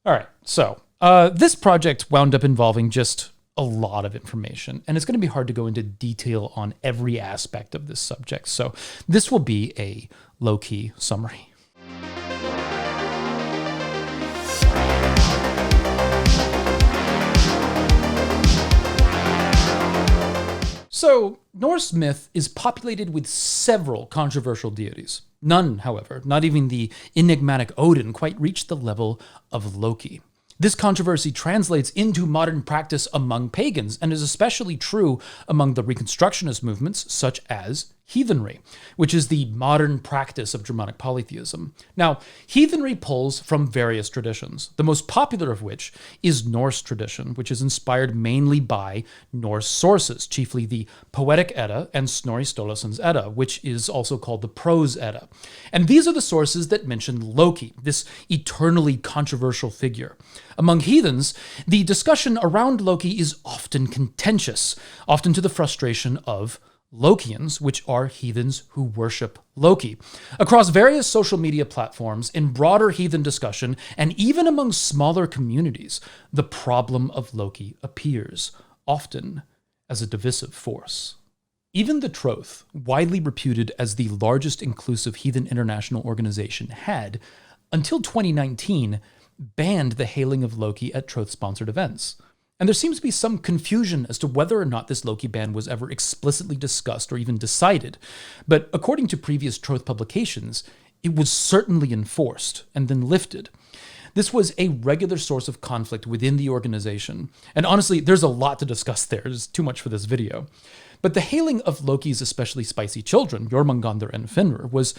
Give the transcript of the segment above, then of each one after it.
All right, so this project wound up involving just a lot of information, and it's going to be hard to go into detail on every aspect of this subject. So this will be a low-key summary. So, Norse myth is populated with several controversial deities. None, however, not even the enigmatic Odin, quite reached the level of Loki. This controversy translates into modern practice among pagans and is especially true among the Reconstructionist movements such as heathenry, which is the modern practice of Germanic polytheism. Now, heathenry pulls from various traditions, the most popular of which is Norse tradition, which is inspired mainly by Norse sources, chiefly the Poetic Edda and Snorri Sturluson's Edda, which is also called the Prose Edda. And these are the sources that mention Loki, this eternally controversial figure. Among heathens, the discussion around Loki is often contentious, often to the frustration of Lokians, which are heathens who worship Loki. Across various social media platforms, in broader heathen discussion, and even among smaller communities, the problem of Loki appears, often as a divisive force. Even the Troth, widely reputed as the largest inclusive heathen international organization, had, until 2019, banned the hailing of Loki at Troth-sponsored events. And there seems to be some confusion as to whether or not this Loki ban was ever explicitly discussed or even decided. But according to previous Troth publications, it was certainly enforced and then lifted. This was a regular source of conflict within the organization. And honestly, there's a lot to discuss there. There's too much for this video. But the hailing of Loki's especially spicy children, Jormungandr and Fenrir, was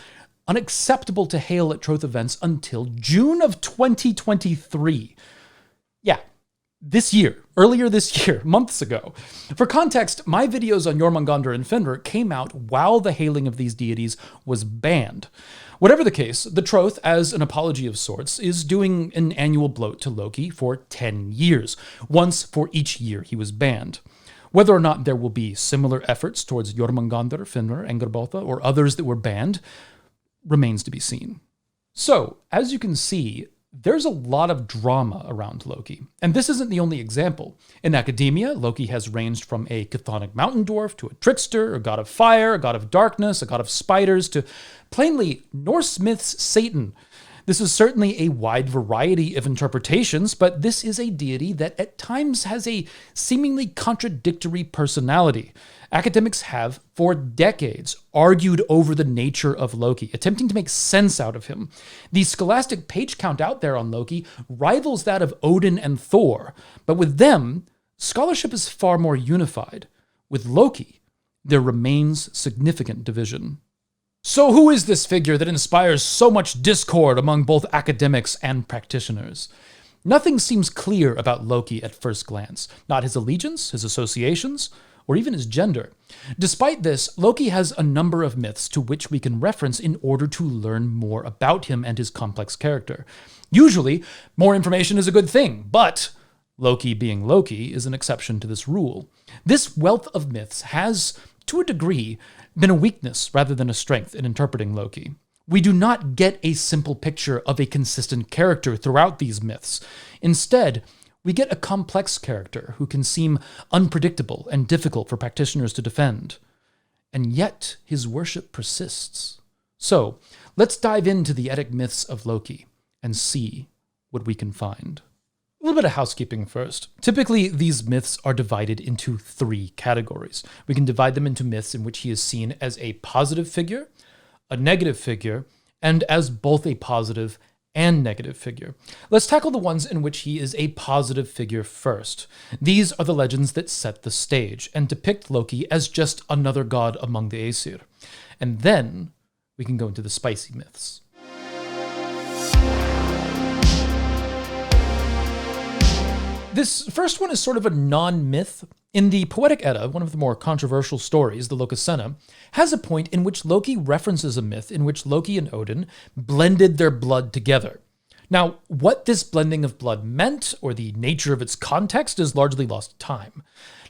unacceptable to hail at Troth events until June of 2023. Yeah. Earlier this year, months ago. For context, my videos on Jormungandr and Fenrir came out while the hailing of these deities was banned. Whatever the case, the Troth, as an apology of sorts, is doing an annual bloat to Loki for 10 years, once for each year he was banned. Whether or not there will be similar efforts towards Jormungandr, Fenrir, Engerbotha, or others that were banned remains to be seen. So, as you can see, there's a lot of drama around Loki. And this isn't the only example. In academia, Loki has ranged from a chthonic mountain dwarf to a trickster, a god of fire, a god of darkness, a god of spiders, to plainly Norse myth's Satan. This is certainly a wide variety of interpretations, but this is a deity that at times has a seemingly contradictory personality. Academics have, for decades, argued over the nature of Loki, attempting to make sense out of him. The scholastic page count out there on Loki rivals that of Odin and Thor, but with them, scholarship is far more unified. With Loki, there remains significant division. So who is this figure that inspires so much discord among both academics and practitioners? Nothing seems clear about Loki at first glance, not his allegiance, his associations, or even his gender. Despite this, Loki has a number of myths to which we can reference in order to learn more about him and his complex character. Usually, more information is a good thing, but Loki being Loki is an exception to this rule. This wealth of myths has, to a degree, been a weakness rather than a strength in interpreting Loki. We do not get a simple picture of a consistent character throughout these myths. Instead, we get a complex character who can seem unpredictable and difficult for practitioners to defend. And yet, his worship persists. So, let's dive into the Eddic myths of Loki and see what we can find. A little bit of housekeeping first. Typically, these myths are divided into 3 categories. We can divide them into myths in which he is seen as a positive figure, a negative figure, and as both a positive and negative figure. Let's tackle the ones in which he is a positive figure first. These are the legends that set the stage and depict Loki as just another god among the Aesir. And then we can go into the spicy myths. This first one is sort of a non-myth. In the Poetic Edda, one of the more controversial stories, the Lokasenna, has a point in which Loki references a myth in which Loki and Odin blended their blood together. Now, what this blending of blood meant, or the nature of its context, is largely lost to time.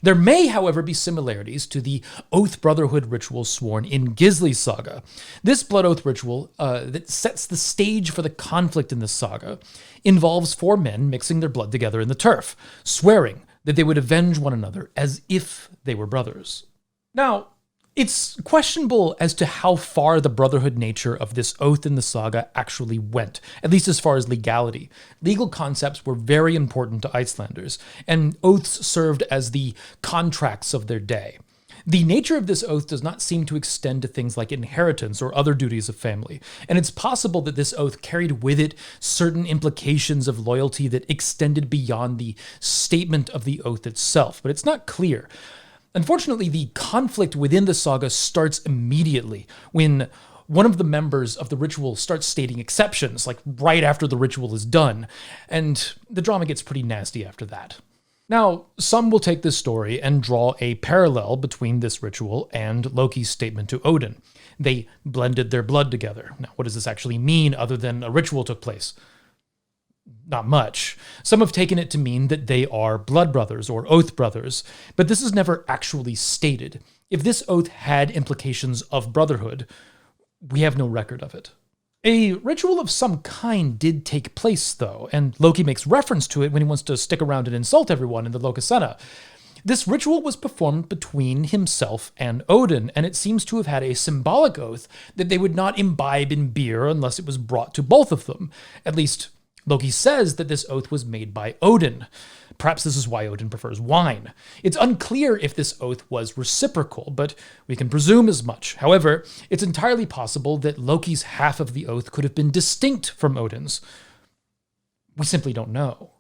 There may, however, be similarities to the Oath Brotherhood ritual sworn in Gisli's saga. This blood oath ritual that sets the stage for the conflict in this saga involves 4 men mixing their blood together in the turf, swearing that they would avenge one another as if they were brothers. Now, it's questionable as to how far the brotherhood nature of this oath in the saga actually went, at least as far as legality. Legal concepts were very important to Icelanders, and oaths served as the contracts of their day. The nature of this oath does not seem to extend to things like inheritance or other duties of family, and it's possible that this oath carried with it certain implications of loyalty that extended beyond the statement of the oath itself, but it's not clear. Unfortunately, the conflict within the saga starts immediately when one of the members of the ritual starts stating exceptions, like right after the ritual is done, and the drama gets pretty nasty after that. Now, some will take this story and draw a parallel between this ritual and Loki's statement to Odin. They blended their blood together. Now, what does this actually mean other than a ritual took place? Not much. Some have taken it to mean that they are blood brothers or oath brothers, but this is never actually stated. If this oath had implications of brotherhood, we have no record of it. A ritual of some kind did take place, though, and Loki makes reference to it when he wants to stick around and insult everyone in the Lokasena. This ritual was performed between himself and Odin, and it seems to have had a symbolic oath that they would not imbibe in beer unless it was brought to both of them. At least, Loki says that this oath was made by Odin. Perhaps this is why Odin prefers wine. It's unclear if this oath was reciprocal, but we can presume as much. However, it's entirely possible that Loki's half of the oath could have been distinct from Odin's. We simply don't know.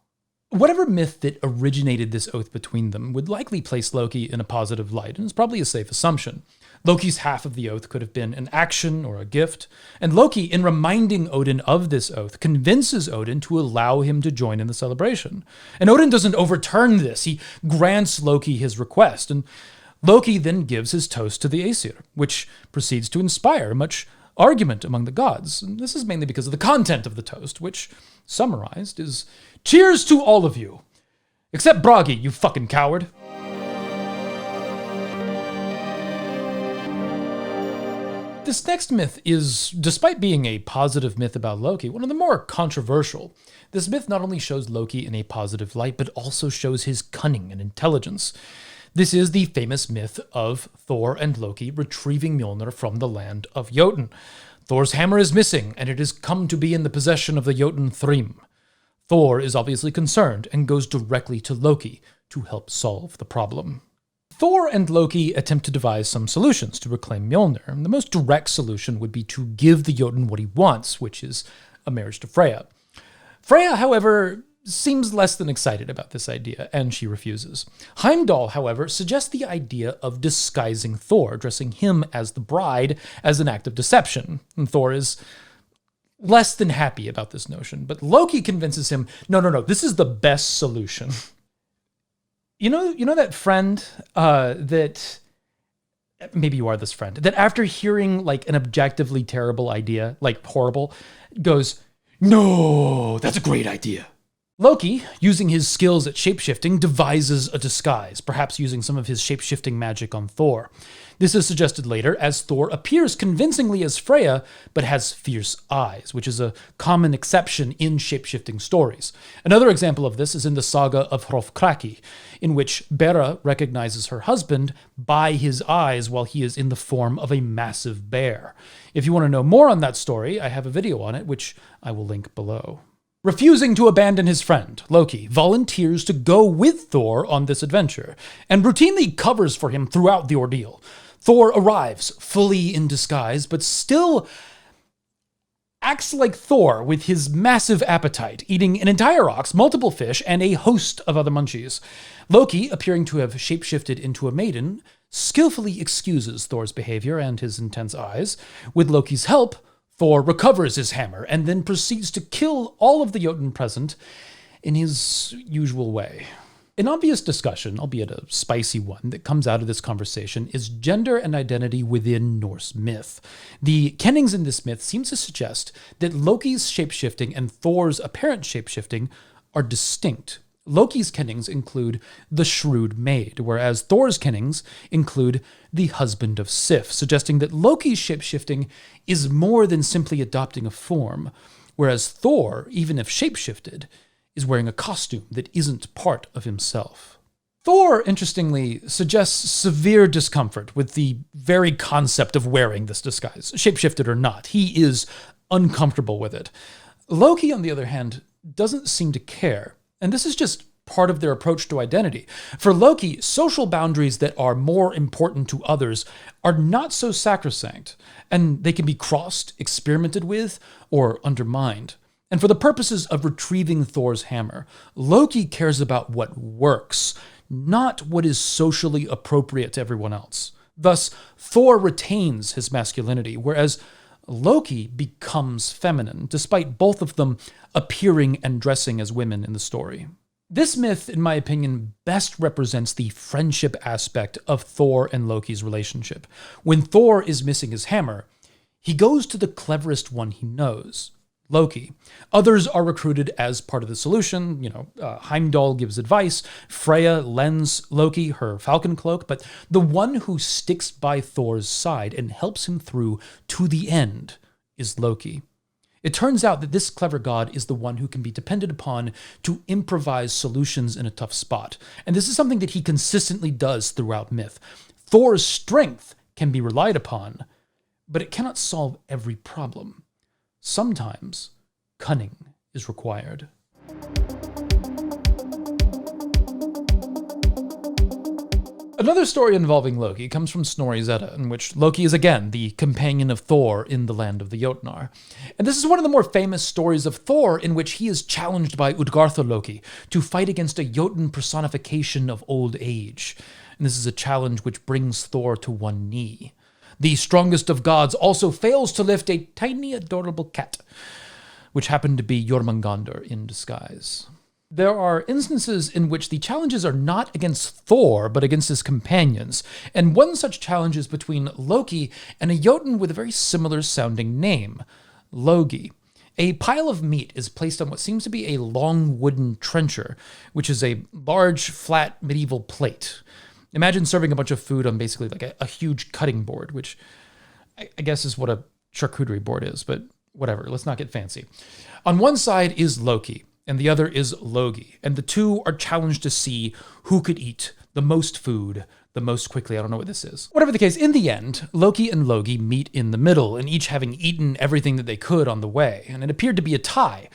Whatever myth that originated this oath between them would likely place Loki in a positive light, and it's probably a safe assumption. Loki's half of the oath could have been an action or a gift, and Loki, in reminding Odin of this oath, convinces Odin to allow him to join in the celebration. And Odin doesn't overturn this, he grants Loki his request, and Loki then gives his toast to the Aesir, which proceeds to inspire much argument among the gods. And this is mainly because of the content of the toast, which, summarized, is "Cheers to all of you! Except Bragi, you fucking coward!" This next myth is, despite being a positive myth about Loki, one of the more controversial. This myth not only shows Loki in a positive light, but also shows his cunning and intelligence. This is the famous myth of Thor and Loki retrieving Mjolnir from the land of Jotun. Thor's hammer is missing, and it has come to be in the possession of the Jotun Thrym. Thor is obviously concerned and goes directly to Loki to help solve the problem. Thor and Loki attempt to devise some solutions to reclaim Mjolnir. The most direct solution would be to give the Jotun what he wants, which is a marriage to Freya. Freya, however, seems less than excited about this idea, and she refuses. Heimdall, however, suggests the idea of disguising Thor, dressing him as the bride as an act of deception. And Thor is less than happy about this notion, but Loki convinces him, no, this is the best solution. You know that friend that, maybe you are this friend, that after hearing like an objectively terrible idea, like horrible, goes, "No, that's a great idea." Loki, using his skills at shapeshifting, devises a disguise, perhaps using some of his shapeshifting magic on Thor. This is suggested later as Thor appears convincingly as Freya, but has fierce eyes, which is a common exception in shapeshifting stories. Another example of this is in the saga of Kraki, in which Bera recognizes her husband by his eyes while he is in the form of a massive bear. If you want to know more on that story, I have a video on it, which I will link below. Refusing to abandon his friend, Loki volunteers to go with Thor on this adventure, and routinely covers for him throughout the ordeal. Thor arrives fully in disguise, but still acts like Thor with his massive appetite, eating an entire ox, multiple fish, and a host of other munchies. Loki, appearing to have shapeshifted into a maiden, skillfully excuses Thor's behavior and his intense eyes. With Loki's help, Thor recovers his hammer and then proceeds to kill all of the Jotun present in his usual way. An obvious discussion, albeit a spicy one, that comes out of this conversation is gender and identity within Norse myth. The kennings in this myth seem to suggest that Loki's shapeshifting and Thor's apparent shapeshifting are distinct. Loki's kennings include the shrewd maid, whereas Thor's kennings include the husband of Sif, suggesting that Loki's shapeshifting is more than simply adopting a form, whereas Thor, even if shapeshifted, is wearing a costume that isn't part of himself. Thor, interestingly, suggests severe discomfort with the very concept of wearing this disguise, shapeshifted or not. He is uncomfortable with it. Loki, on the other hand, doesn't seem to care, and this is just part of their approach to identity. For Loki, social boundaries that are more important to others are not so sacrosanct, and they can be crossed, experimented with, or undermined. And for the purposes of retrieving Thor's hammer, Loki cares about what works, not what is socially appropriate to everyone else. Thus, Thor retains his masculinity, whereas Loki becomes feminine, despite both of them appearing and dressing as women in the story. This myth, in my opinion, best represents the friendship aspect of Thor and Loki's relationship. When Thor is missing his hammer, he goes to the cleverest one he knows, Loki. Others are recruited as part of the solution. Heimdall gives advice. Freya lends Loki her falcon cloak, but the one who sticks by Thor's side and helps him through to the end is Loki. It turns out that this clever god is the one who can be depended upon to improvise solutions in a tough spot. And this is something that he consistently does throughout myth. Thor's strength can be relied upon, but it cannot solve every problem. Sometimes cunning is required. Another story involving Loki comes from Snorri's Edda, in which Loki is again the companion of Thor in the land of the Jotnar. And this is one of the more famous stories of Thor, in which he is challenged by Útgarða-Loki to fight against a Jotun personification of old age. And this is a challenge which brings Thor to one knee. The strongest of gods also fails to lift a tiny, adorable cat, which happened to be Jormungandr in disguise. There are instances in which the challenges are not against Thor, but against his companions, and one such challenge is between Loki and a Jotun with a very similar sounding name, Logi. A pile of meat is placed on what seems to be a long wooden trencher, which is a large, flat, medieval plate. Imagine serving a bunch of food on basically like a huge cutting board, which I guess is what a charcuterie board is, but whatever, let's not get fancy. On one side is Loki, and the other is Logi, and the two are challenged to see who could eat the most food the most quickly. I don't know what this is. Whatever the case, in the end, Loki and Logi meet in the middle, and each having eaten everything that they could on the way, and it appeared to be a tie.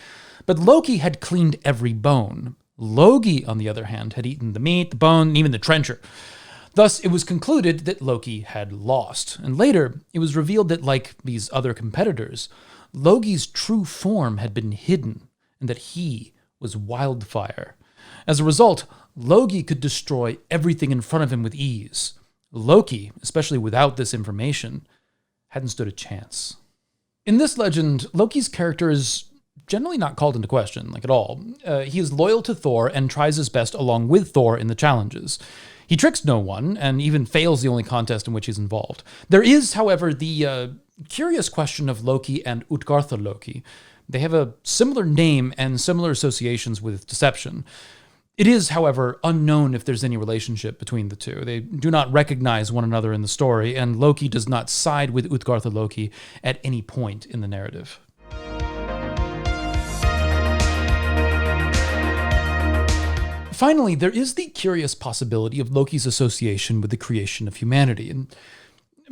But Loki had cleaned every bone. Logi, on the other hand, had eaten the meat, the bone, and even the trencher. Thus, it was concluded that Loki had lost. And later, it was revealed that, like these other competitors, Logi's true form had been hidden, and that he was wildfire. As a result, Logi could destroy everything in front of him with ease. Loki, especially without this information, hadn't stood a chance. In this legend, Loki's character is generally not called into question, like at all. He is loyal to Thor and tries his best along with Thor in the challenges. He tricks no one, and even fails the only contest in which he's involved. There is, however, the curious question of Loki and Útgarða-Loki. They have a similar name and similar associations with deception. It is, however, unknown if there's any relationship between the two. They do not recognize one another in the story, and Loki does not side with Útgarða-Loki at any point in the narrative. Finally, there is the curious possibility of Loki's association with the creation of humanity, and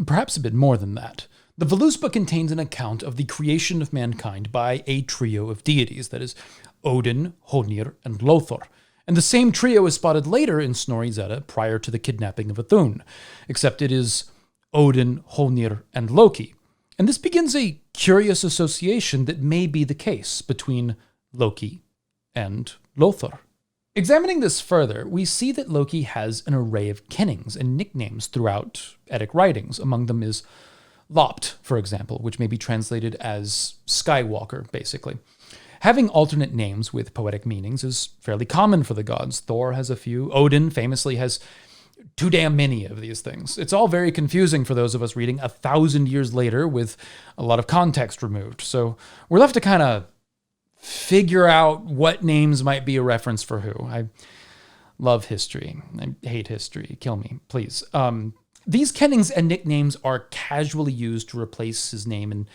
perhaps a bit more than that. The Völuspá contains an account of the creation of mankind by a trio of deities, that is, Odin, Honir, and Lothar. And the same trio is spotted later in Snorri's Edda prior to the kidnapping of Ithun, except it is Odin, Honir, and Loki. And this begins a curious association that may be the case between Loki and Lothar. Examining this further, we see that Loki has an array of kennings and nicknames throughout Eddic writings. Among them is Lopt, for example, which may be translated as Skywalker, basically. Having alternate names with poetic meanings is fairly common for the gods. Thor has a few. Odin famously has too damn many of these things. It's all very confusing for those of us reading 1,000 years later with a lot of context removed. So we're left to kind of figure out what names might be a reference for who. I love history. I hate history. Kill me, please. These kennings and nicknames are casually used to replace his name in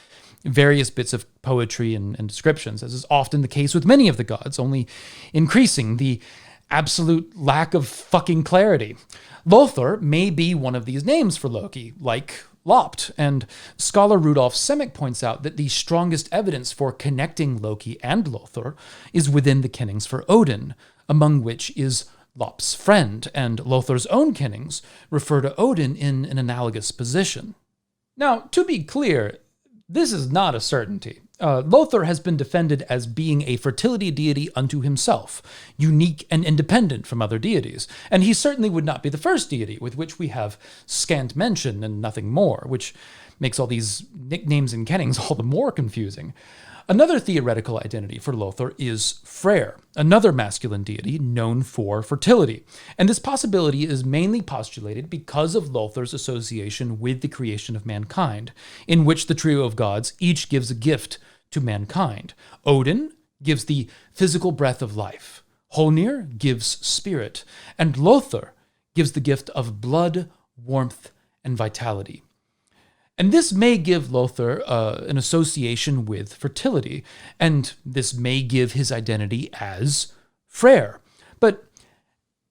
various bits of poetry and descriptions, as is often the case with many of the gods, only increasing the absolute lack of fucking clarity. Lothar may be one of these names for Loki, like Lopt, and scholar Rudolf Simek points out that the strongest evidence for connecting Loki and Lothar is within the kennings for Odin, among which is Lopt's friend, and Lothar's own kennings refer to Odin in an analogous position. Now, to be clear, this is not a certainty. Lothar has been defended as being a fertility deity unto himself, unique and independent from other deities, and he certainly would not be the first deity with which we have scant mention and nothing more, which makes all these nicknames and kennings all the more confusing. Another theoretical identity for Lothar is Freyr, another masculine deity known for fertility. And this possibility is mainly postulated because of Lothar's association with the creation of mankind, in which the trio of gods each gives a gift to mankind. Odin gives the physical breath of life, Honir gives spirit, and Lothar gives the gift of blood, warmth, and vitality. And this may give Lothar an association with fertility, and this may give his identity as Freyr. But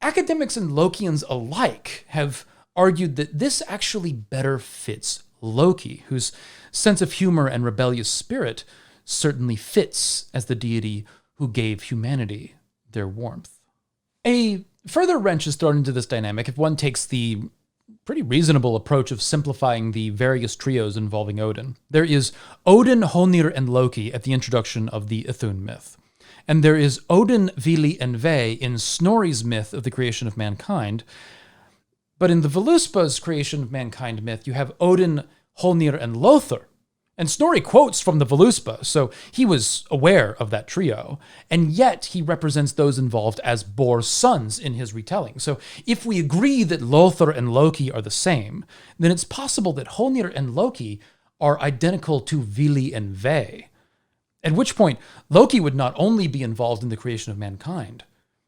academics and Lokians alike have argued that this actually better fits Loki, whose sense of humor and rebellious spirit certainly fits as the deity who gave humanity their warmth. A further wrench is thrown into this dynamic if one takes the pretty reasonable approach of simplifying the various trios involving Odin. There is Odin, Honir, and Loki at the introduction of the Ithun myth. And there is Odin, Vili, and Ve in Snorri's myth of the creation of mankind. But in the Völuspá's creation of mankind myth, you have Odin, Honir, and Lothar. And Snorri quotes from the Völuspá, so he was aware of that trio, and yet he represents those involved as Bor's sons in his retelling. So if we agree that Lothar and Loki are the same, then it's possible that Honir and Loki are identical to Vili and Ve, at which point Loki would not only be involved in the creation of mankind,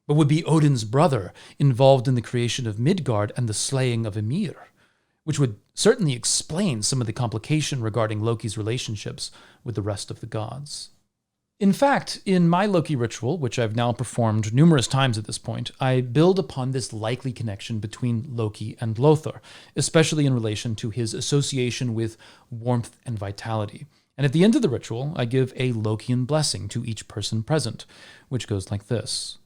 but would be Odin's brother involved in the creation of Midgard and the slaying of Ymir, which would certainly explain some of the complication regarding Loki's relationships with the rest of the gods. In fact, in my Loki ritual, which I've now performed numerous times at this point, I build upon this likely connection between Loki and Lothar, especially in relation to his association with warmth and vitality. And at the end of the ritual, I give a Lokian blessing to each person present, which goes like this.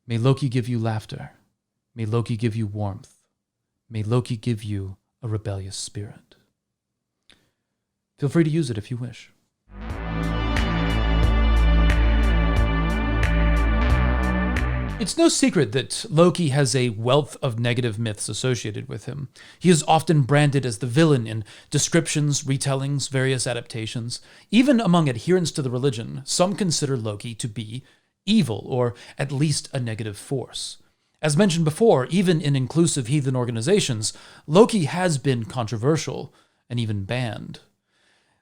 May Loki give you laughter. May Loki give you warmth. May Loki give you a rebellious spirit. Feel free to use it if you wish. It's no secret that Loki has a wealth of negative myths associated with him. He is often branded as the villain in descriptions, retellings, various adaptations. Even among adherents to the religion, some consider Loki to be evil, or at least a negative force. As mentioned before, even in inclusive heathen organizations, Loki has been controversial and even banned.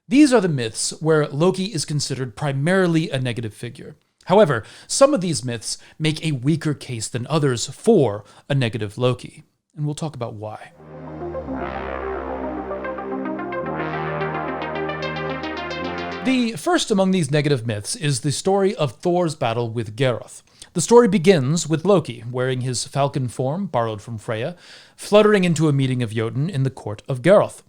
These are the myths where Loki is considered primarily a negative figure. However, some of these myths make a weaker case than others for a negative Loki, and we'll talk about why. The first among these negative myths is the story of Thor's battle with Geroth. The story begins with Loki, wearing his falcon form, borrowed from Freya, fluttering into a meeting of Jotun in the court of Geroth.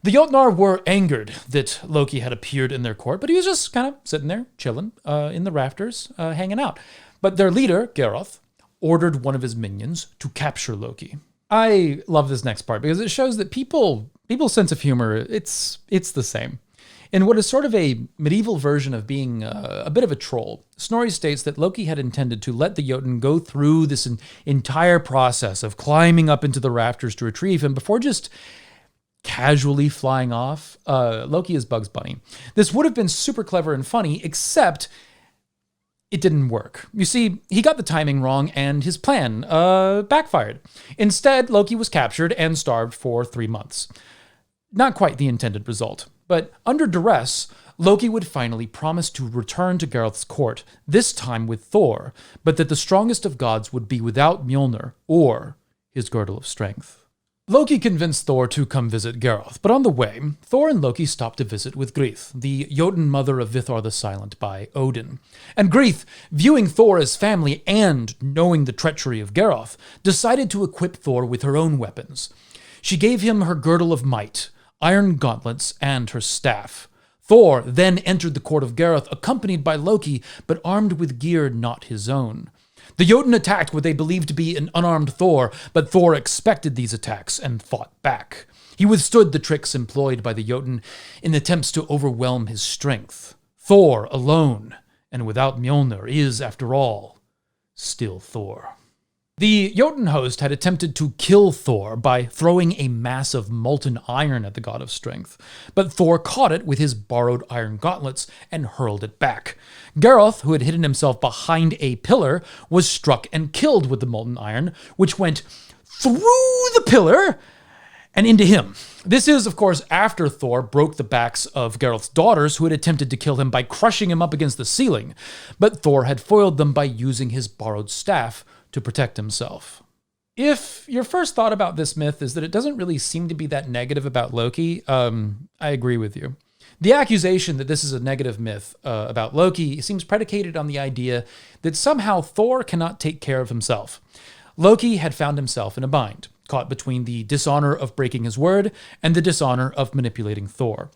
The Jotnar were angered that Loki had appeared in their court, but he was just kind of sitting there, chilling, in the rafters, hanging out. But their leader, Geroth, ordered one of his minions to capture Loki. I love this next part because it shows that people's sense of humor, it's the same. In what is sort of a medieval version of being a bit of a troll, Snorri states that Loki had intended to let the Jotun go through this entire process of climbing up into the rafters to retrieve him before just casually flying off. Loki is Bugs Bunny. This would have been super clever and funny, except it didn't work. You see, he got the timing wrong and his plan backfired. Instead, Loki was captured and starved for 3 months. Not quite the intended result, but under duress, Loki would finally promise to return to Gareth's court, this time with Thor, but that the strongest of gods would be without Mjolnir or his girdle of strength. Loki convinced Thor to come visit Gareth, but on the way, Thor and Loki stopped to visit with Gryth, the Jotun mother of Vithar the Silent by Odin. And Gryth, viewing Thor as family and knowing the treachery of Gareth, decided to equip Thor with her own weapons. She gave him her girdle of might, iron gauntlets, and her staff. Thor then entered the court of Gareth accompanied by Loki, but armed with gear not his own. The Jotun attacked what they believed to be an unarmed Thor, but Thor expected these attacks and fought back. He withstood the tricks employed by the Jotun in attempts to overwhelm his strength. Thor alone, and without Mjolnir, is, after all, still Thor. The Jotun host had attempted to kill Thor by throwing a mass of molten iron at the god of strength, but Thor caught it with his borrowed iron gauntlets and hurled it back. Gareth, who had hidden himself behind a pillar, was struck and killed with the molten iron, which went through the pillar and into him. This is, of course, after Thor broke the backs of Gareth's daughters who had attempted to kill him by crushing him up against the ceiling, but Thor had foiled them by using his borrowed staff to protect himself. If your first thought about this myth is that it doesn't really seem to be that negative about Loki, I agree with you. The accusation that this is a negative myth about Loki seems predicated on the idea that somehow Thor cannot take care of himself. Loki had found himself in a bind, caught between the dishonor of breaking his word and the dishonor of manipulating Thor.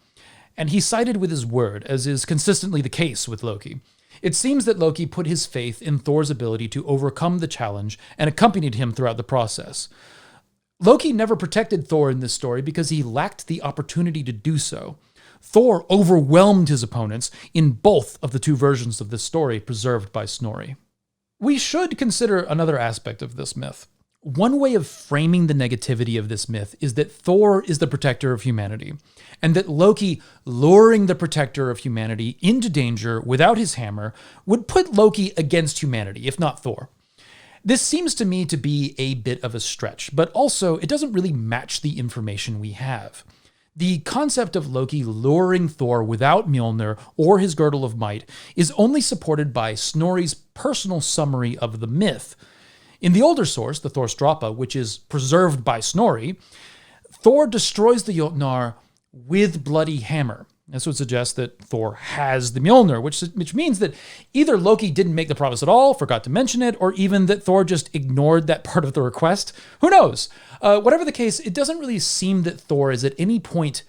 And he sided with his word, as is consistently the case with Loki. It seems that Loki put his faith in Thor's ability to overcome the challenge and accompanied him throughout the process. Loki never protected Thor in this story because he lacked the opportunity to do so. Thor overwhelmed his opponents in both of the two versions of this story preserved by Snorri. We should consider another aspect of this myth. One way of framing the negativity of this myth is that Thor is the protector of humanity, and that Loki luring the protector of humanity into danger without his hammer would put Loki against humanity, if not Thor. This seems to me to be a bit of a stretch, but also it doesn't really match the information we have. The concept of Loki luring Thor without Mjolnir or his girdle of might is only supported by Snorri's personal summary of the myth. In the older source, the Thorstrapa, which is preserved by Snorri, Thor destroys the Jotnar with bloody hammer. This would suggest that Thor has the Mjolnir, which means that either Loki didn't make the promise at all, forgot to mention it, or even that Thor just ignored that part of the request. Who knows? Whatever the case, it doesn't really seem that Thor is at any point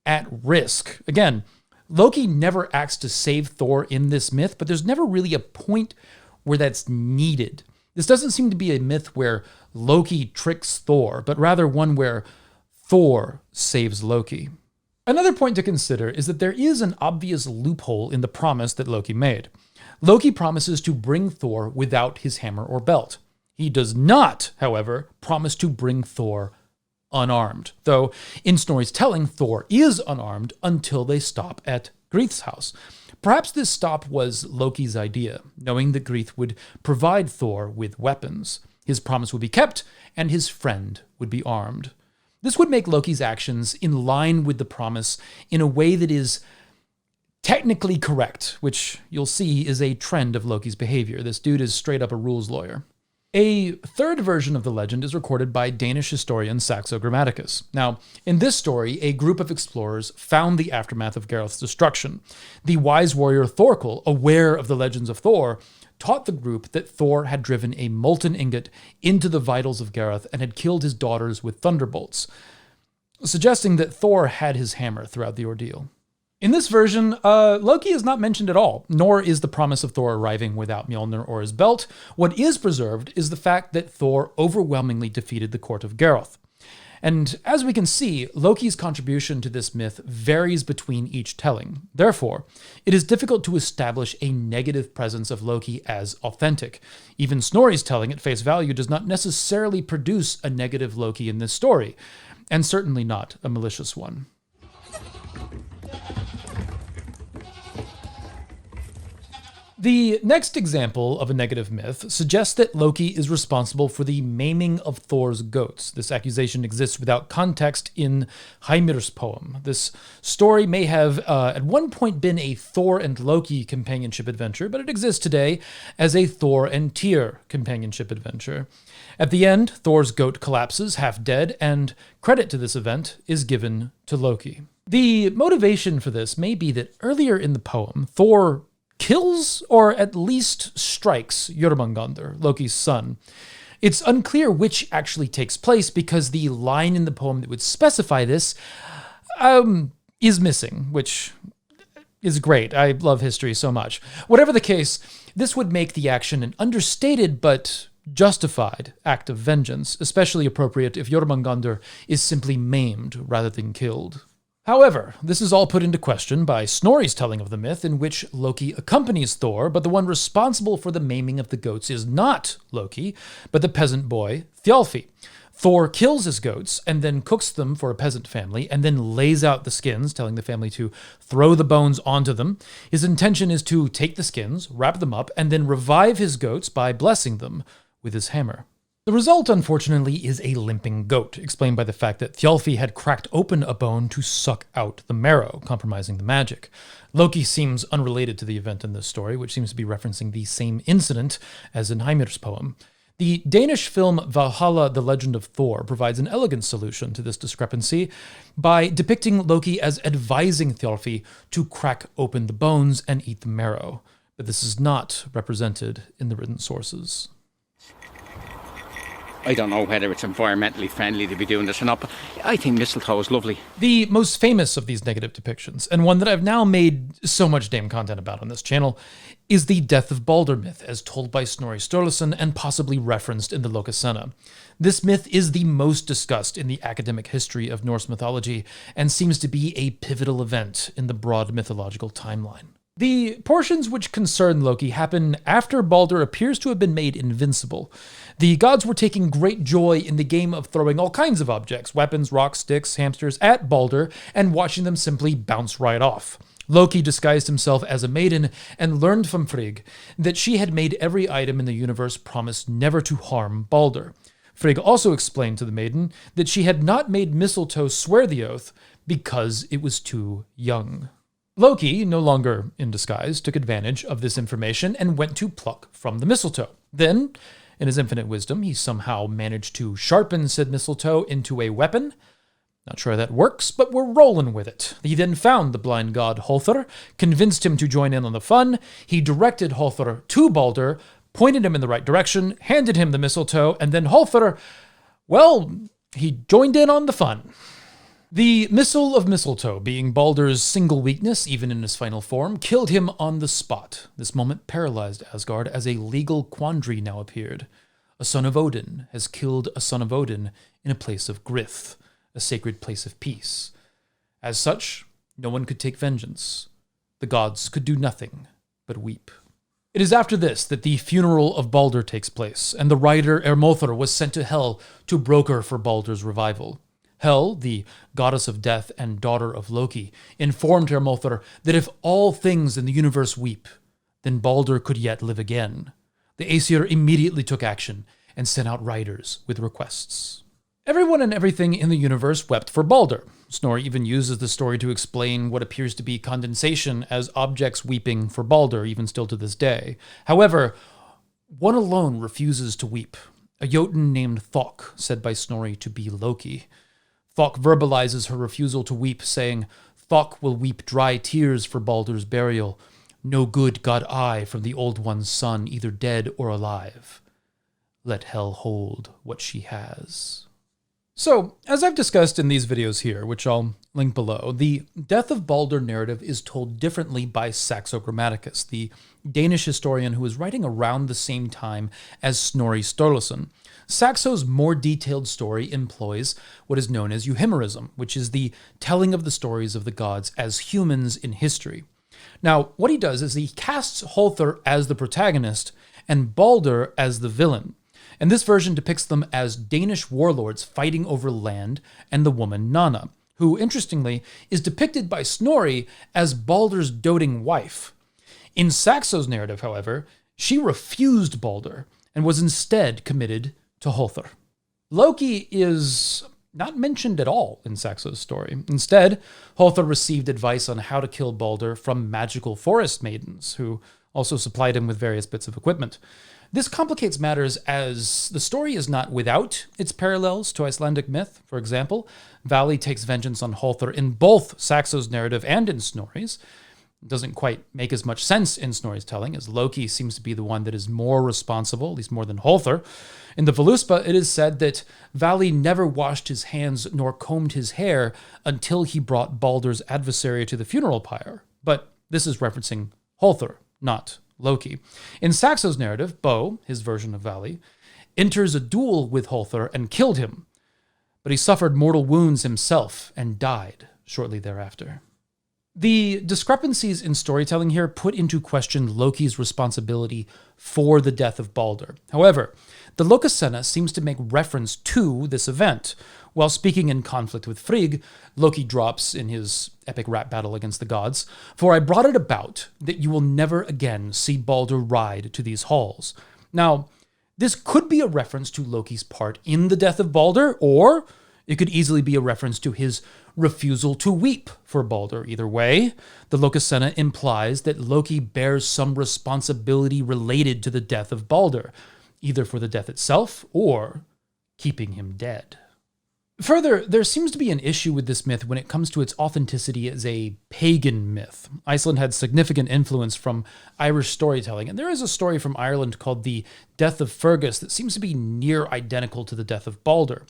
at risk. Again, Loki never acts to save Thor in this myth, but there's never really a point where that's needed. This doesn't seem to be a myth where Loki tricks Thor, but rather one where Thor saves Loki. Another point to consider is that there is an obvious loophole in the promise that Loki made. Loki promises to bring Thor without his hammer or belt. He does not, however, promise to bring Thor unarmed, though in Snorri's telling, Thor is unarmed until they stop at Gryth's house. Perhaps this stop was Loki's idea, knowing that Gryth would provide Thor with weapons. His promise would be kept, and his friend would be armed. This would make Loki's actions in line with the promise in a way that is technically correct, which you'll see is a trend of Loki's behavior. This dude is straight up a rules lawyer. A third version of the legend is recorded by Danish historian Saxo Grammaticus. Now, in this story, a group of explorers found the aftermath of Gareth's destruction. The wise warrior Thorkel, aware of the legends of Thor, taught the group that Thor had driven a molten ingot into the vitals of Gareth and had killed his daughters with thunderbolts, suggesting that Thor had his hammer throughout the ordeal. In this version, Loki is not mentioned at all, nor is the promise of Thor arriving without Mjolnir or his belt. What is preserved is the fact that Thor overwhelmingly defeated the court of Gareth. And as we can see, Loki's contribution to this myth varies between each telling. Therefore, it is difficult to establish a negative presence of Loki as authentic. Even Snorri's telling at face value does not necessarily produce a negative Loki in this story. and certainly not a malicious one. The next example of a negative myth suggests that Loki is responsible for the maiming of Thor's goats. This accusation exists without context in Hymir's poem. This story may have at one point been a Thor and Loki companionship adventure, but it exists today as a Thor and Tyr companionship adventure. At the end, Thor's goat collapses, half dead, and credit to this event is given to Loki. The motivation for this may be that earlier in the poem, Thor kills or at least strikes Jormungandr, Loki's son. It's unclear which actually takes place because the line in the poem that would specify this is missing, which is great. I love history so much. Whatever the case, this would make the action an understated but justified act of vengeance, especially appropriate if Jormungandr is simply maimed rather than killed. However, this is all put into question by Snorri's telling of the myth, in which Loki accompanies Thor, but the one responsible for the maiming of the goats is not Loki, but the peasant boy Thjalfi. Thor kills his goats and then cooks them for a peasant family and then lays out the skins, telling the family to throw the bones onto them. His intention is to take the skins, wrap them up, and then revive his goats by blessing them with his hammer. The result, unfortunately, is a limping goat, explained by the fact that Thjalfi had cracked open a bone to suck out the marrow, compromising the magic. Loki seems unrelated to the event in this story, which seems to be referencing the same incident as in Hymir's poem. The Danish film Valhalla, The Legend of Thor provides an elegant solution to this discrepancy by depicting Loki as advising Thjalfi to crack open the bones and eat the marrow. But this is not represented in the written sources. I don't know whether it's environmentally friendly to be doing this or not, but I think mistletoe is lovely. The most famous of these negative depictions, and one that I've now made so much damn content about on this channel, is the death of Baldr myth, as told by Snorri Sturluson and possibly referenced in the Lokasenna. This myth is the most discussed in the academic history of Norse mythology, and seems to be a pivotal event in the broad mythological timeline. The portions which concern Loki happen after Baldr appears to have been made invincible. The gods were taking great joy in the game of throwing all kinds of objects, weapons, rocks, sticks, hamsters, at Baldr, and watching them simply bounce right off. Loki disguised himself as a maiden and learned from Frigg that she had made every item in the universe promise never to harm Baldr. Frigg also explained to the maiden that she had not made mistletoe swear the oath because it was too young. Loki, no longer in disguise, took advantage of this information and went to pluck from the mistletoe. Then, in his infinite wisdom, he somehow managed to sharpen said mistletoe into a weapon. Not sure how that works, but we're rolling with it. He then found the blind god Hrólfr, convinced him to join in on the fun. He directed Hrólfr to Baldr, pointed him in the right direction, handed him the mistletoe, and then Hrólfr, well, he joined in on the fun. The Missile of Mistletoe, being Baldr's single weakness, even in his final form, killed him on the spot. This moment paralyzed Asgard as a legal quandary now appeared. A son of Odin has killed a son of Odin in a place of Grith, a sacred place of peace. As such, no one could take vengeance. The gods could do nothing but weep. It is after this that the funeral of Baldr takes place, and the rider Hermóþr was sent to Hel to broker for Baldr's revival. Hel, the goddess of death and daughter of Loki, informed Hermóþr that if all things in the universe weep, then Baldr could yet live again. The Aesir immediately took action and sent out riders with requests. Everyone and everything in the universe wept for Baldr. Snorri even uses the story to explain what appears to be condensation as objects weeping for Baldr, even still to this day. However, one alone refuses to weep. A Jotun named Thok, said by Snorri to be Loki. Thok verbalizes her refusal to weep, saying, "Thok will weep dry tears for Baldr's burial. No good got I from the Old One's son, either dead or alive. Let Hel hold what she has." So, as I've discussed in these videos here, which I'll link below, the death of Baldr narrative is told differently by Saxo Grammaticus, the Danish historian who was writing around the same time as Snorri Sturluson. Saxo's more detailed story employs what is known as euhemerism, which is the telling of the stories of the gods as humans in history. Now, what he does is he casts Hrólfr as the protagonist and Baldr as the villain. and this version depicts them as Danish warlords fighting over land and the woman Nanna, who, interestingly, is depicted by Snorri as Baldr's doting wife. In Saxo's narrative, however, she refused Baldr and was instead committed to Hothr. Loki is not mentioned at all in Saxo's story. Instead, Hothr received advice on how to kill Baldr from magical forest maidens, who also supplied him with various bits of equipment. This complicates matters as the story is not without its parallels to Icelandic myth. For example, Vali takes vengeance on Hothr in both Saxo's narrative and in Snorri's. It doesn't quite make as much sense in Snorri's telling, as Loki seems to be the one that is more responsible, at least more than Hothr. In the Voluspa, it is said that Vali never washed his hands nor combed his hair until he brought Baldr's adversary to the funeral pyre. But this is referencing Hothr, not Loki. In Saxo's narrative, Bo, his version of Vali, enters a duel with Hothr and killed him, but he suffered mortal wounds himself and died shortly thereafter. The discrepancies in storytelling here put into question Loki's responsibility for the death of Baldr. However, the Lokasenna seems to make reference to this event. While speaking in conflict with Frigg, Loki drops in his epic rap battle against the gods, "For I brought it about that you will never again see Baldr ride to these halls." Now, this could be a reference to Loki's part in the death of Baldr, or it could easily be a reference to his refusal to weep for Baldr. Either way, the Lokasenna implies that Loki bears some responsibility related to the death of Baldr, either for the death itself or keeping him dead. Further, there seems to be an issue with this myth when it comes to its authenticity as a pagan myth. Iceland had significant influence from Irish storytelling, and there is a story from Ireland called the Death of Fergus that seems to be near identical to the death of Baldr.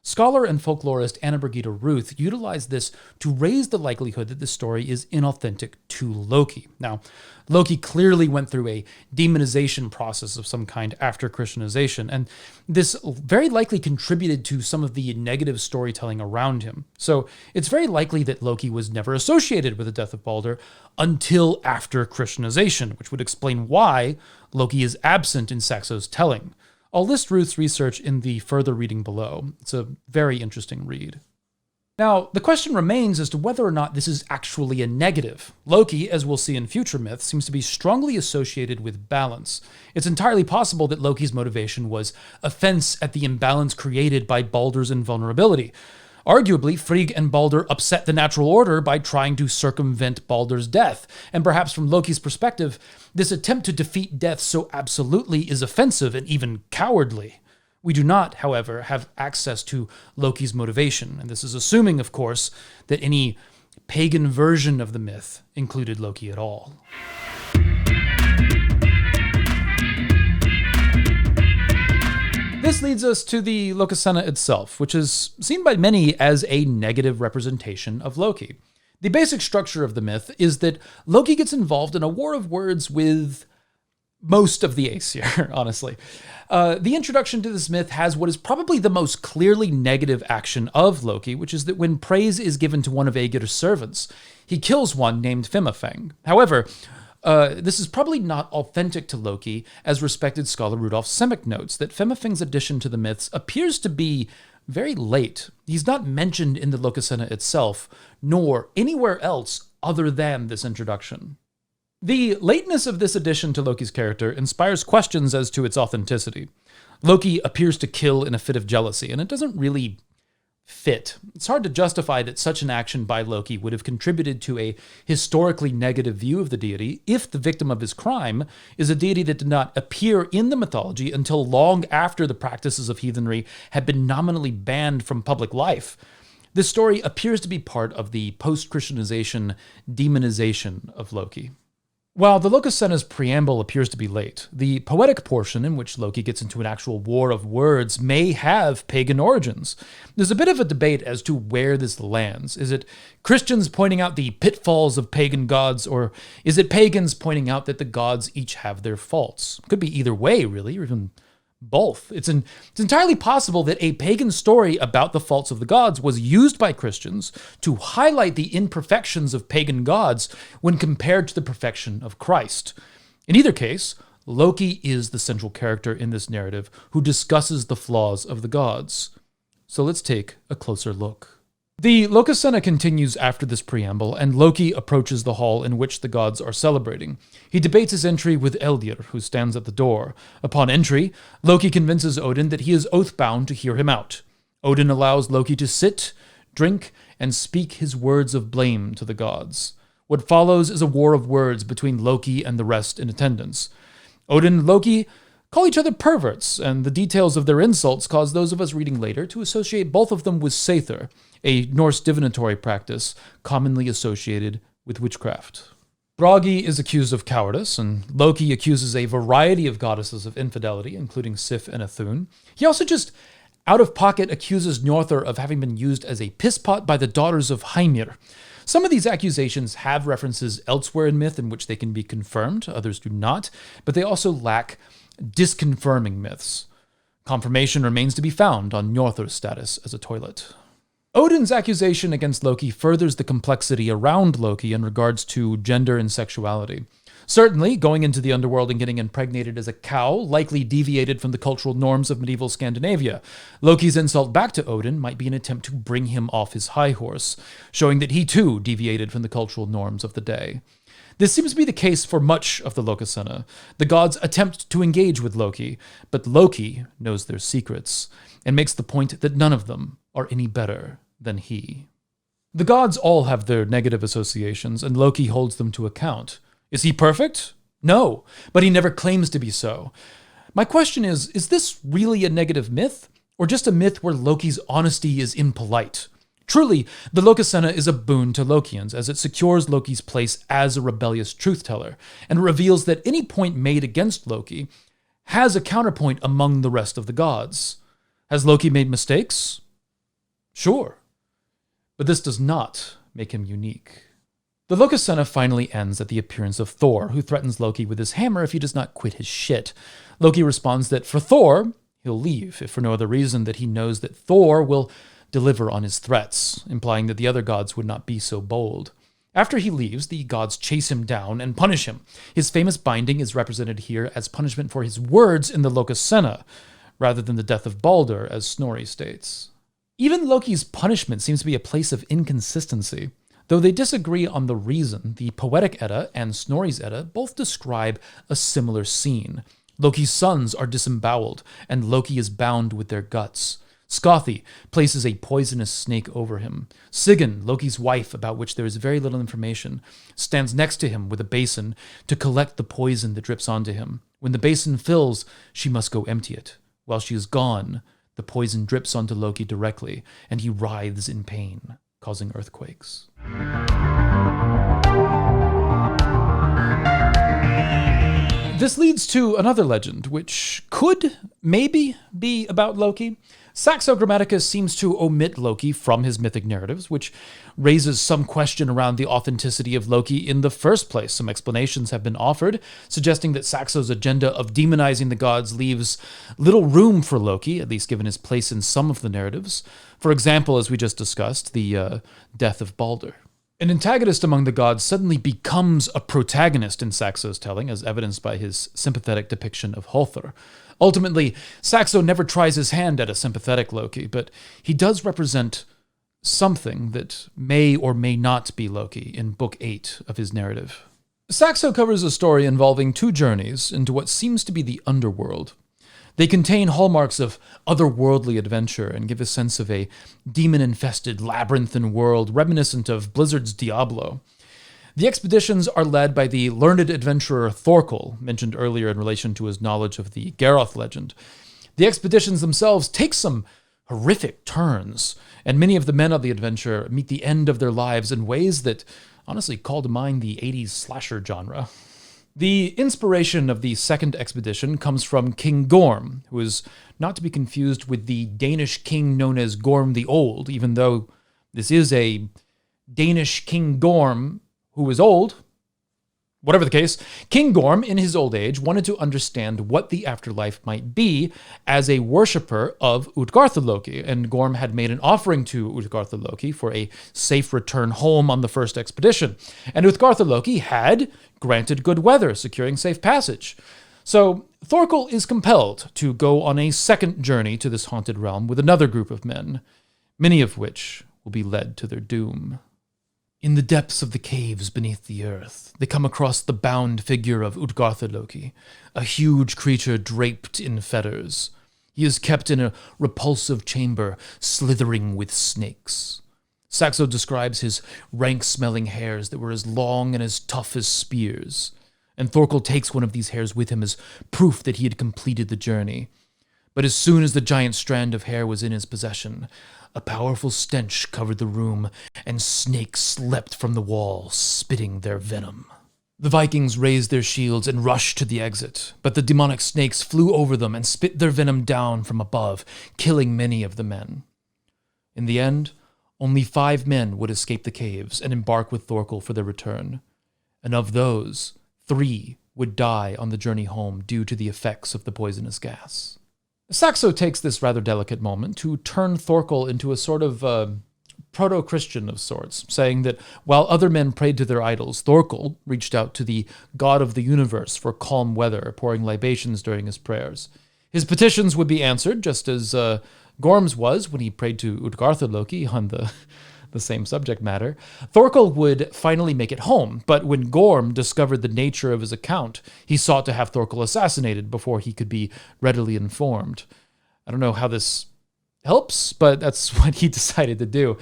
Scholar and folklorist Anna Birgitta Rooth utilized this to raise the likelihood that the story is inauthentic to Loki. Now, Loki clearly went through a demonization process of some kind after Christianization, and this very likely contributed to some of the negative storytelling around him. So it's very likely that Loki was never associated with the death of Baldr until after Christianization, which would explain why Loki is absent in Saxo's telling. I'll list Ruth's research in the further reading below. It's a very interesting read. Now, the question remains as to whether or not this is actually a negative. Loki, as we'll see in future myths, seems to be strongly associated with balance. It's entirely possible that Loki's motivation was offense at the imbalance created by Baldr's invulnerability. Arguably, Frigg and Baldr upset the natural order by trying to circumvent Baldr's death, and perhaps from Loki's perspective, this attempt to defeat death so absolutely is offensive and even cowardly. We do not, however, have access to Loki's motivation, and this is assuming, of course, that any pagan version of the myth included Loki at all. This leads us to the Lokasenna itself, which is seen by many as a negative representation of Loki. The basic structure of the myth is that Loki gets involved in a war of words with most of the Aesir, honestly. The introduction to this myth has what is probably the most clearly negative action of Loki, which is that when praise is given to one of Aegir's servants, he kills one named Fimafeng. However, this is probably not authentic to Loki, as respected scholar Rudolf Simek notes that Fimafeng's addition to the myths appears to be very late. He's not mentioned in the Lokasenna itself, nor anywhere else other than this introduction. The lateness of this addition to Loki's character inspires questions as to its authenticity. Loki appears to kill in a fit of jealousy, and it doesn't really fit. It's hard to justify that such an action by Loki would have contributed to a historically negative view of the deity if the victim of his crime is a deity that did not appear in the mythology until long after the practices of heathenry had been nominally banned from public life. This story appears to be part of the post-Christianization demonization of Loki. While the Lokasenna's preamble appears to be late, the poetic portion in which Loki gets into an actual war of words may have pagan origins. There's a bit of a debate as to where this lands. Is it Christians pointing out the pitfalls of pagan gods, or is it pagans pointing out that the gods each have their faults? Could be either way, really, or even both. It's entirely possible that a pagan story about the faults of the gods was used by Christians to highlight the imperfections of pagan gods when compared to the perfection of Christ. In either case, Loki is the central character in this narrative who discusses the flaws of the gods. So let's take a closer look. The Lokasenna continues after this preamble, and Loki approaches the hall in which the gods are celebrating. He debates his entry with Eldir, who stands at the door. Upon entry, Loki convinces Odin that he is oath-bound to hear him out. Odin allows Loki to sit, drink, and speak his words of blame to the gods. What follows is a war of words between Loki and the rest in attendance. Odin and Loki call each other perverts, and the details of their insults cause those of us reading later to associate both of them with Seithur, a Norse divinatory practice commonly associated with witchcraft. Bragi is accused of cowardice, and Loki accuses a variety of goddesses of infidelity, including Sif and Ithun. He also just out-of-pocket accuses Njordur of having been used as a pisspot by the daughters of Heimir. Some of these accusations have references elsewhere in myth in which they can be confirmed, others do not, but they also lack disconfirming myths. Confirmation remains to be found on Njordur's status as a toilet. Odin's accusation against Loki furthers the complexity around Loki in regards to gender and sexuality. Certainly, going into the underworld and getting impregnated as a cow likely deviated from the cultural norms of medieval Scandinavia. Loki's insult back to Odin might be an attempt to bring him off his high horse, showing that he too deviated from the cultural norms of the day. This seems to be the case for much of the Lokasenna. The gods attempt to engage with Loki, but Loki knows their secrets, and makes the point that none of them are any better than he. The gods all have their negative associations, and Loki holds them to account. Is he perfect? No, but he never claims to be so. My question is this really a negative myth, or just a myth where Loki's honesty is impolite? Truly, the Lokasenna is a boon to Lokians, as it secures Loki's place as a rebellious truth-teller, and reveals that any point made against Loki has a counterpoint among the rest of the gods. Has Loki made mistakes? Sure. But this does not make him unique. The Lokasenna finally ends at the appearance of Thor, who threatens Loki with his hammer if he does not quit his shit. Loki responds that for Thor, he'll leave, if for no other reason that he knows that Thor will deliver on his threats, implying that the other gods would not be so bold. After he leaves, the gods chase him down and punish him. His famous binding is represented here as punishment for his words in the Lokasenna, rather than the death of Baldr, as Snorri states. Even Loki's punishment seems to be a place of inconsistency. Though they disagree on the reason, the Poetic Edda and Snorri's Edda both describe a similar scene. Loki's sons are disemboweled, and Loki is bound with their guts. Skothi places a poisonous snake over him. Sigyn, Loki's wife, about which there is very little information, stands next to him with a basin to collect the poison that drips onto him. When the basin fills, she must go empty it. While she is gone, the poison drips onto Loki directly, and he writhes in pain, causing earthquakes. This leads to another legend, which could maybe be about Loki. Saxo Grammaticus seems to omit Loki from his mythic narratives, which raises some question around the authenticity of Loki in the first place. Some explanations have been offered, suggesting that Saxo's agenda of demonizing the gods leaves little room for Loki, at least given his place in some of the narratives. For example, as we just discussed, the death of Baldr. An antagonist among the gods suddenly becomes a protagonist in Saxo's telling, as evidenced by his sympathetic depiction of Hrólfr. Ultimately, Saxo never tries his hand at a sympathetic Loki, but he does represent something that may or may not be Loki in Book 8 of his narrative. Saxo covers a story involving two journeys into what seems to be the underworld. They contain hallmarks of otherworldly adventure and give a sense of a demon-infested labyrinthine world reminiscent of Blizzard's Diablo. The expeditions are led by the learned adventurer Thorkel, mentioned earlier in relation to his knowledge of the Garroth legend. The expeditions themselves take some horrific turns, and many of the men of the adventure meet the end of their lives in ways that honestly call to mind the 80s slasher genre. The inspiration of the second expedition comes from King Gorm, who is not to be confused with the Danish king known as Gorm the Old, even though this is a Danish King Gorm who is old. Whatever the case, King Gorm, in his old age, wanted to understand what the afterlife might be as a worshipper of Útgarða-Loki, and Gorm had made an offering to Útgarða-Loki for a safe return home on the first expedition, and Útgarða-Loki had granted good weather, securing safe passage. So Thorkel is compelled to go on a second journey to this haunted realm with another group of men, many of which will be led to their doom. In the depths of the caves beneath the earth, they come across the bound figure of Útgarða-Loki, a huge creature draped in fetters. He is kept in a repulsive chamber, slithering with snakes. Saxo describes his rank-smelling hairs that were as long and as tough as spears, and Thorkel takes one of these hairs with him as proof that he had completed the journey. But as soon as the giant strand of hair was in his possession, a powerful stench covered the room, and snakes leapt from the wall, spitting their venom. The Vikings raised their shields and rushed to the exit, but the demonic snakes flew over them and spit their venom down from above, killing many of the men. In the end, only 5 men would escape the caves and embark with Thorkel for their return, and of those, 3 would die on the journey home due to the effects of the poisonous gas. Saxo takes this rather delicate moment to turn Thorkel into a sort of proto-Christian of sorts, saying that while other men prayed to their idols, Thorkel reached out to the god of the universe for calm weather, pouring libations during his prayers. His petitions would be answered, just as Gorm's was when he prayed to Útgarða-Loki on the same subject matter. Thorkel would finally make it home, but when Gorm discovered the nature of his account, he sought to have Thorkel assassinated before he could be readily informed. I don't know how this helps, but that's what he decided to do.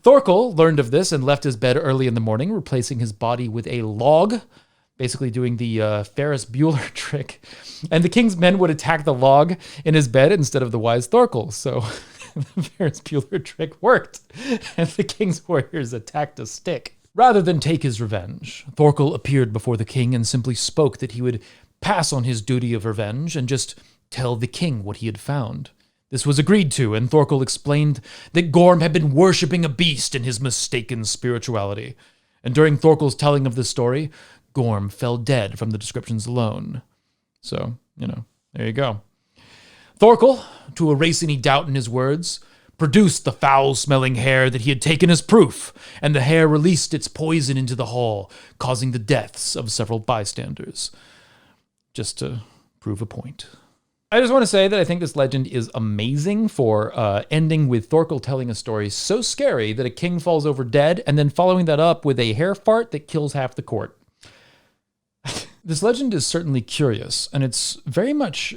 Thorkel learned of this and left his bed early in the morning, replacing his body with a log, basically doing the Ferris Bueller trick. And the king's men would attack the log in his bed instead of the wise Thorkel, so the Ferris Bueller trick worked, and the king's warriors attacked a stick. Rather than take his revenge, Thorkel appeared before the king and simply spoke that he would pass on his duty of revenge and just tell the king what he had found. This was agreed to, and Thorkel explained that Gorm had been worshipping a beast in his mistaken spirituality. And during Thorkel's telling of this story, Gorm fell dead from the descriptions alone. So, there you go. Thorkel, to erase any doubt in his words, produced the foul-smelling hair that he had taken as proof, and the hair released its poison into the hall, causing the deaths of several bystanders. Just to prove a point. I just want to say that I think this legend is amazing for ending with Thorkel telling a story so scary that a king falls over dead, and then following that up with a hair fart that kills half the court. This legend is certainly curious, and it's very much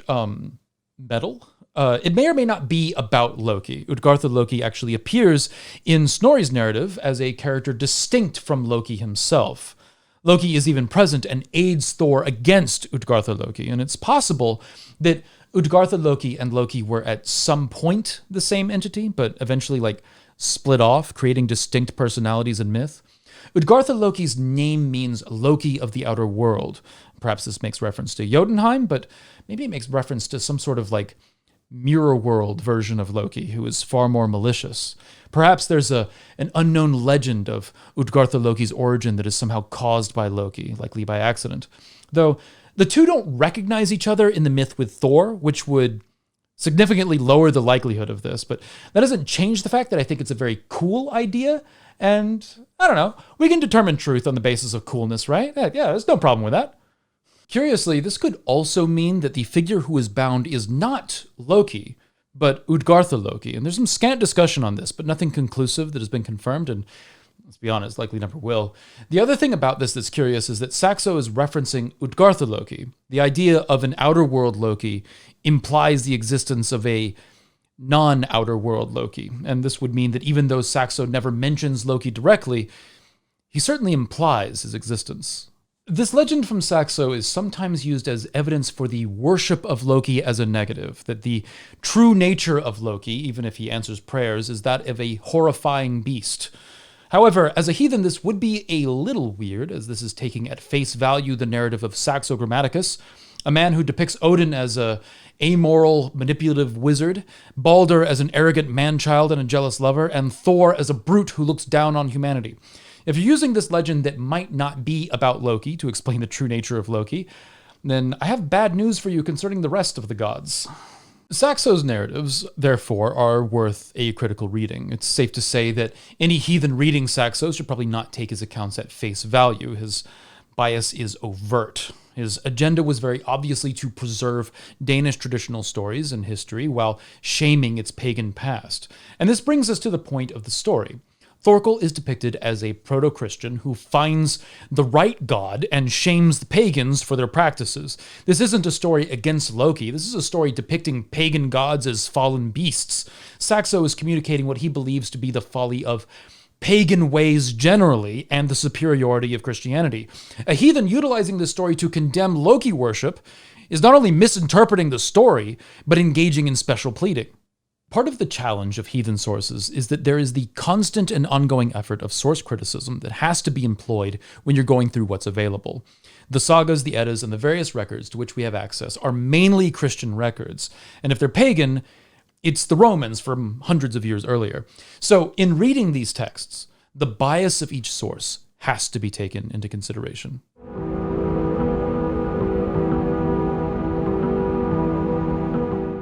metal. It may or may not be about Loki. Útgarða-Loki actually appears in Snorri's narrative as a character distinct from Loki himself. Loki is even present and aids Thor against Útgarða-Loki, and it's possible that Útgarða-Loki and Loki were at some point the same entity, but eventually split off, creating distinct personalities in myth. Útgarða-Loki's name means Loki of the outer world. Perhaps this makes reference to Jotunheim, but maybe it makes reference to some sort of mirror world version of Loki, who is far more malicious. Perhaps there's an unknown legend of Útgarða-Loki's origin that is somehow caused by Loki, likely by accident. Though the two don't recognize each other in the myth with Thor, which would significantly lower the likelihood of this, but that doesn't change the fact that I think it's a very cool idea, and I don't know, we can determine truth on the basis of coolness, right? Yeah, there's no problem with that. Curiously, this could also mean that the figure who is bound is not Loki, but Útgarða-Loki. And there's some scant discussion on this, but nothing conclusive that has been confirmed, and let's be honest, likely never will. The other thing about this that's curious is that Saxo is referencing Útgarða-Loki. The idea of an outer world Loki implies the existence of a non-outer world Loki, and this would mean that even though Saxo never mentions Loki directly, he certainly implies his existence. This legend from Saxo is sometimes used as evidence for the worship of Loki as a negative, that the true nature of Loki, even if he answers prayers, is that of a horrifying beast. However, as a heathen, this would be a little weird, as this is taking at face value the narrative of Saxo Grammaticus, a man who depicts Odin as a amoral, manipulative wizard, Baldr as an arrogant man-child and a jealous lover, and Thor as a brute who looks down on humanity. If you're using this legend that might not be about Loki to explain the true nature of Loki, then I have bad news for you concerning the rest of the gods. Saxo's narratives, therefore, are worth a critical reading. It's safe to say that any heathen reading Saxo should probably not take his accounts at face value. His bias is overt. His agenda was very obviously to preserve Danish traditional stories and history while shaming its pagan past. And this brings us to the point of the story. Thorkel is depicted as a proto-Christian who finds the right god and shames the pagans for their practices. This isn't a story against Loki. This is a story depicting pagan gods as fallen beasts. Saxo is communicating what he believes to be the folly of pagan ways generally and the superiority of Christianity. A heathen utilizing this story to condemn Loki worship is not only misinterpreting the story, but engaging in special pleading. Part of the challenge of heathen sources is that there is the constant and ongoing effort of source criticism that has to be employed when you're going through what's available. The sagas, the Eddas, and the various records to which we have access are mainly Christian records, and if they're pagan, it's the Romans from hundreds of years earlier. So in reading these texts, the bias of each source has to be taken into consideration.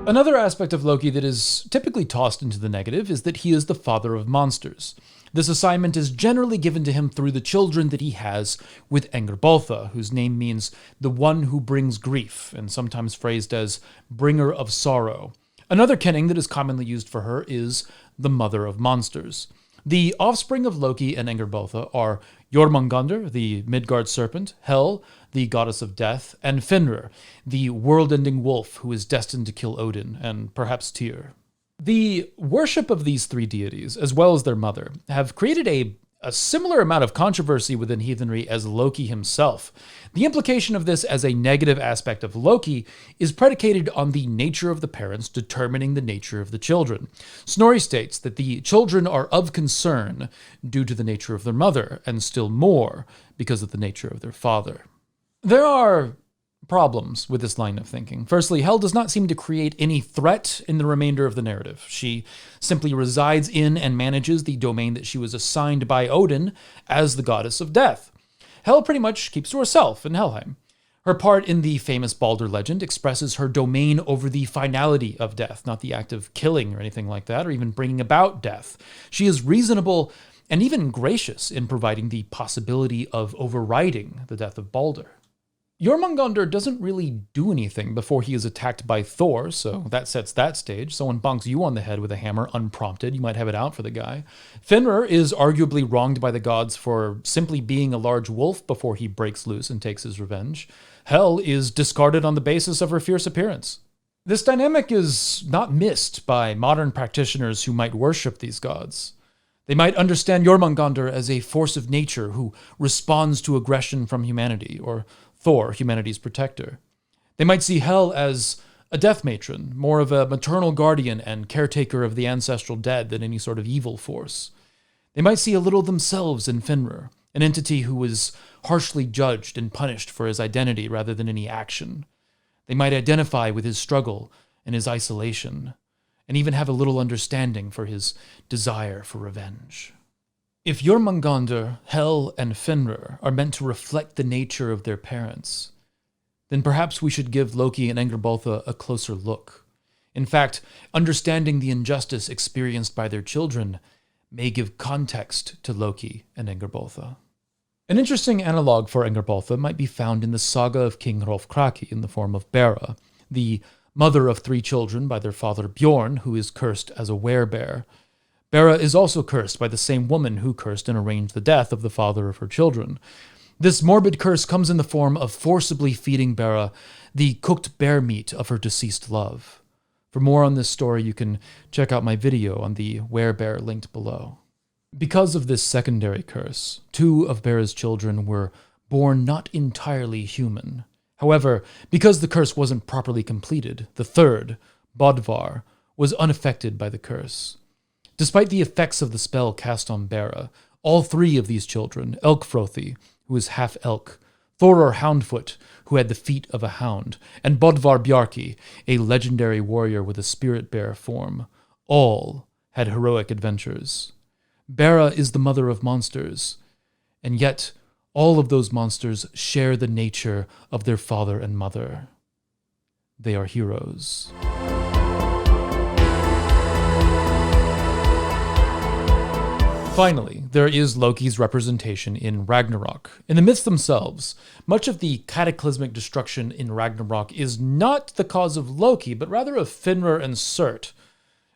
Another aspect of Loki that is typically tossed into the negative is that he is the father of monsters. This assignment is generally given to him through the children that he has with Engerboltha, whose name means the one who brings grief, and sometimes phrased as bringer of sorrow. Another kenning that is commonly used for her is the mother of monsters. The offspring of Loki and Engerboltha are Jormungandr, the Midgard serpent, Hel, the goddess of death, and Fenrir, the world-ending wolf who is destined to kill Odin, and perhaps Tyr. The worship of these three deities, as well as their mother, have created a similar amount of controversy within heathenry as Loki himself. The implication of this as a negative aspect of Loki is predicated on the nature of the parents determining the nature of the children. Snorri states that the children are of concern due to the nature of their mother, and still more because of the nature of their father. There are problems with this line of thinking. Firstly, Hel does not seem to create any threat in the remainder of the narrative. She simply resides in and manages the domain that she was assigned by Odin as the goddess of death. Hel pretty much keeps to herself in Helheim. Her part in the famous Baldr legend expresses her domain over the finality of death, not the act of killing or anything like that, or even bringing about death. She is reasonable and even gracious in providing the possibility of overriding the death of Baldr. Jormungandr doesn't really do anything before he is attacked by Thor, so that sets that stage. Someone bonks you on the head with a hammer unprompted, you might have it out for the guy. Fenrir is arguably wronged by the gods for simply being a large wolf before he breaks loose and takes his revenge. Hel is discarded on the basis of her fierce appearance. This dynamic is not missed by modern practitioners who might worship these gods. They might understand Jormungandr as a force of nature who responds to aggression from humanity, or Thor, humanity's protector. They might see Hel as a death matron, more of a maternal guardian and caretaker of the ancestral dead than any sort of evil force. They might see a little themselves in Fenrir, an entity who was harshly judged and punished for his identity rather than any action. They might identify with his struggle and his isolation, and even have a little understanding for his desire for revenge. If Jormungandr, Hel, and Fenrir are meant to reflect the nature of their parents, then perhaps we should give Loki and Engerboltha a closer look. In fact, understanding the injustice experienced by their children may give context to Loki and Engerboltha. An interesting analog for Engerboltha might be found in the saga of King Hrolf Kraki in the form of Bera, the mother of 3 children by their father Bjorn, who is cursed as a werebear. Bera is also cursed by the same woman who cursed and arranged the death of the father of her children. This morbid curse comes in the form of forcibly feeding Bera the cooked bear meat of her deceased love. For more on this story, you can check out my video on the werebear linked below. Because of this secondary curse, 2 of Bera's children were born not entirely human. However, because the curse wasn't properly completed, the 3rd, Bodvar, was unaffected by the curse. Despite the effects of the spell cast on Bera, all 3 of these children, Elkfrothi, who is half elk, Thoror Houndfoot, who had the feet of a hound, and Bodvar Bjarki, a legendary warrior with a spirit bear form, all had heroic adventures. Bera is the mother of monsters, and yet all of those monsters share the nature of their father and mother. They are heroes. Finally, there is Loki's representation in Ragnarok. In the myths themselves, much of the cataclysmic destruction in Ragnarok is not the cause of Loki, but rather of Fenrir and Surt.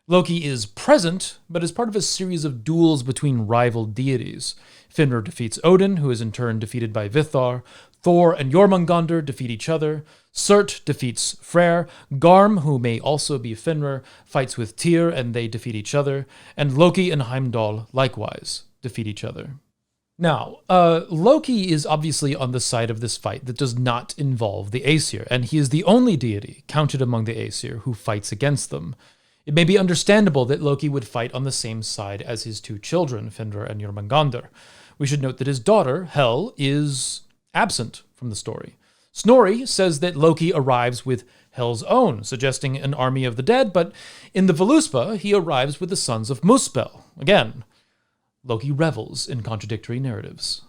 Loki is present, but is part of a series of duels between rival deities. Fenrir defeats Odin, who is in turn defeated by Vithar. Thor and Jormungandr defeat each other. Surt defeats Freyr. Garm, who may also be Fenrir, fights with Tyr and they defeat each other. And Loki and Heimdall likewise defeat each other. Now, Loki is obviously on the side of this fight that does not involve the Aesir, and he is the only deity counted among the Aesir who fights against them. It may be understandable that Loki would fight on the same side as his two children, Fenrir and Jormungandr. We should note that his daughter, Hel, is absent from the story. Snorri says that Loki arrives with Hel's own, suggesting an army of the dead, but in the Voluspa, he arrives with the sons of Muspel. Again, Loki revels in contradictory narratives.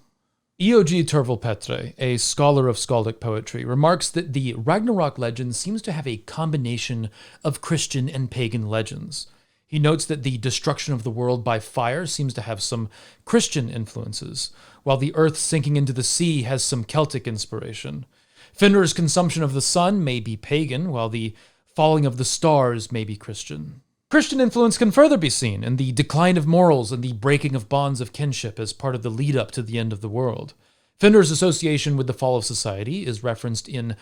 E.O.G. Turville-Petre, a scholar of skaldic poetry, remarks that the Ragnarok legend seems to have a combination of Christian and pagan legends. He notes that the destruction of the world by fire seems to have some Christian influences, while the earth sinking into the sea has some Celtic inspiration. Fenrir's consumption of the sun may be pagan, while the falling of the stars may be Christian. Christian influence can further be seen in the decline of morals and the breaking of bonds of kinship as part of the lead-up to the end of the world. Fenrir's association with the fall of society is referenced in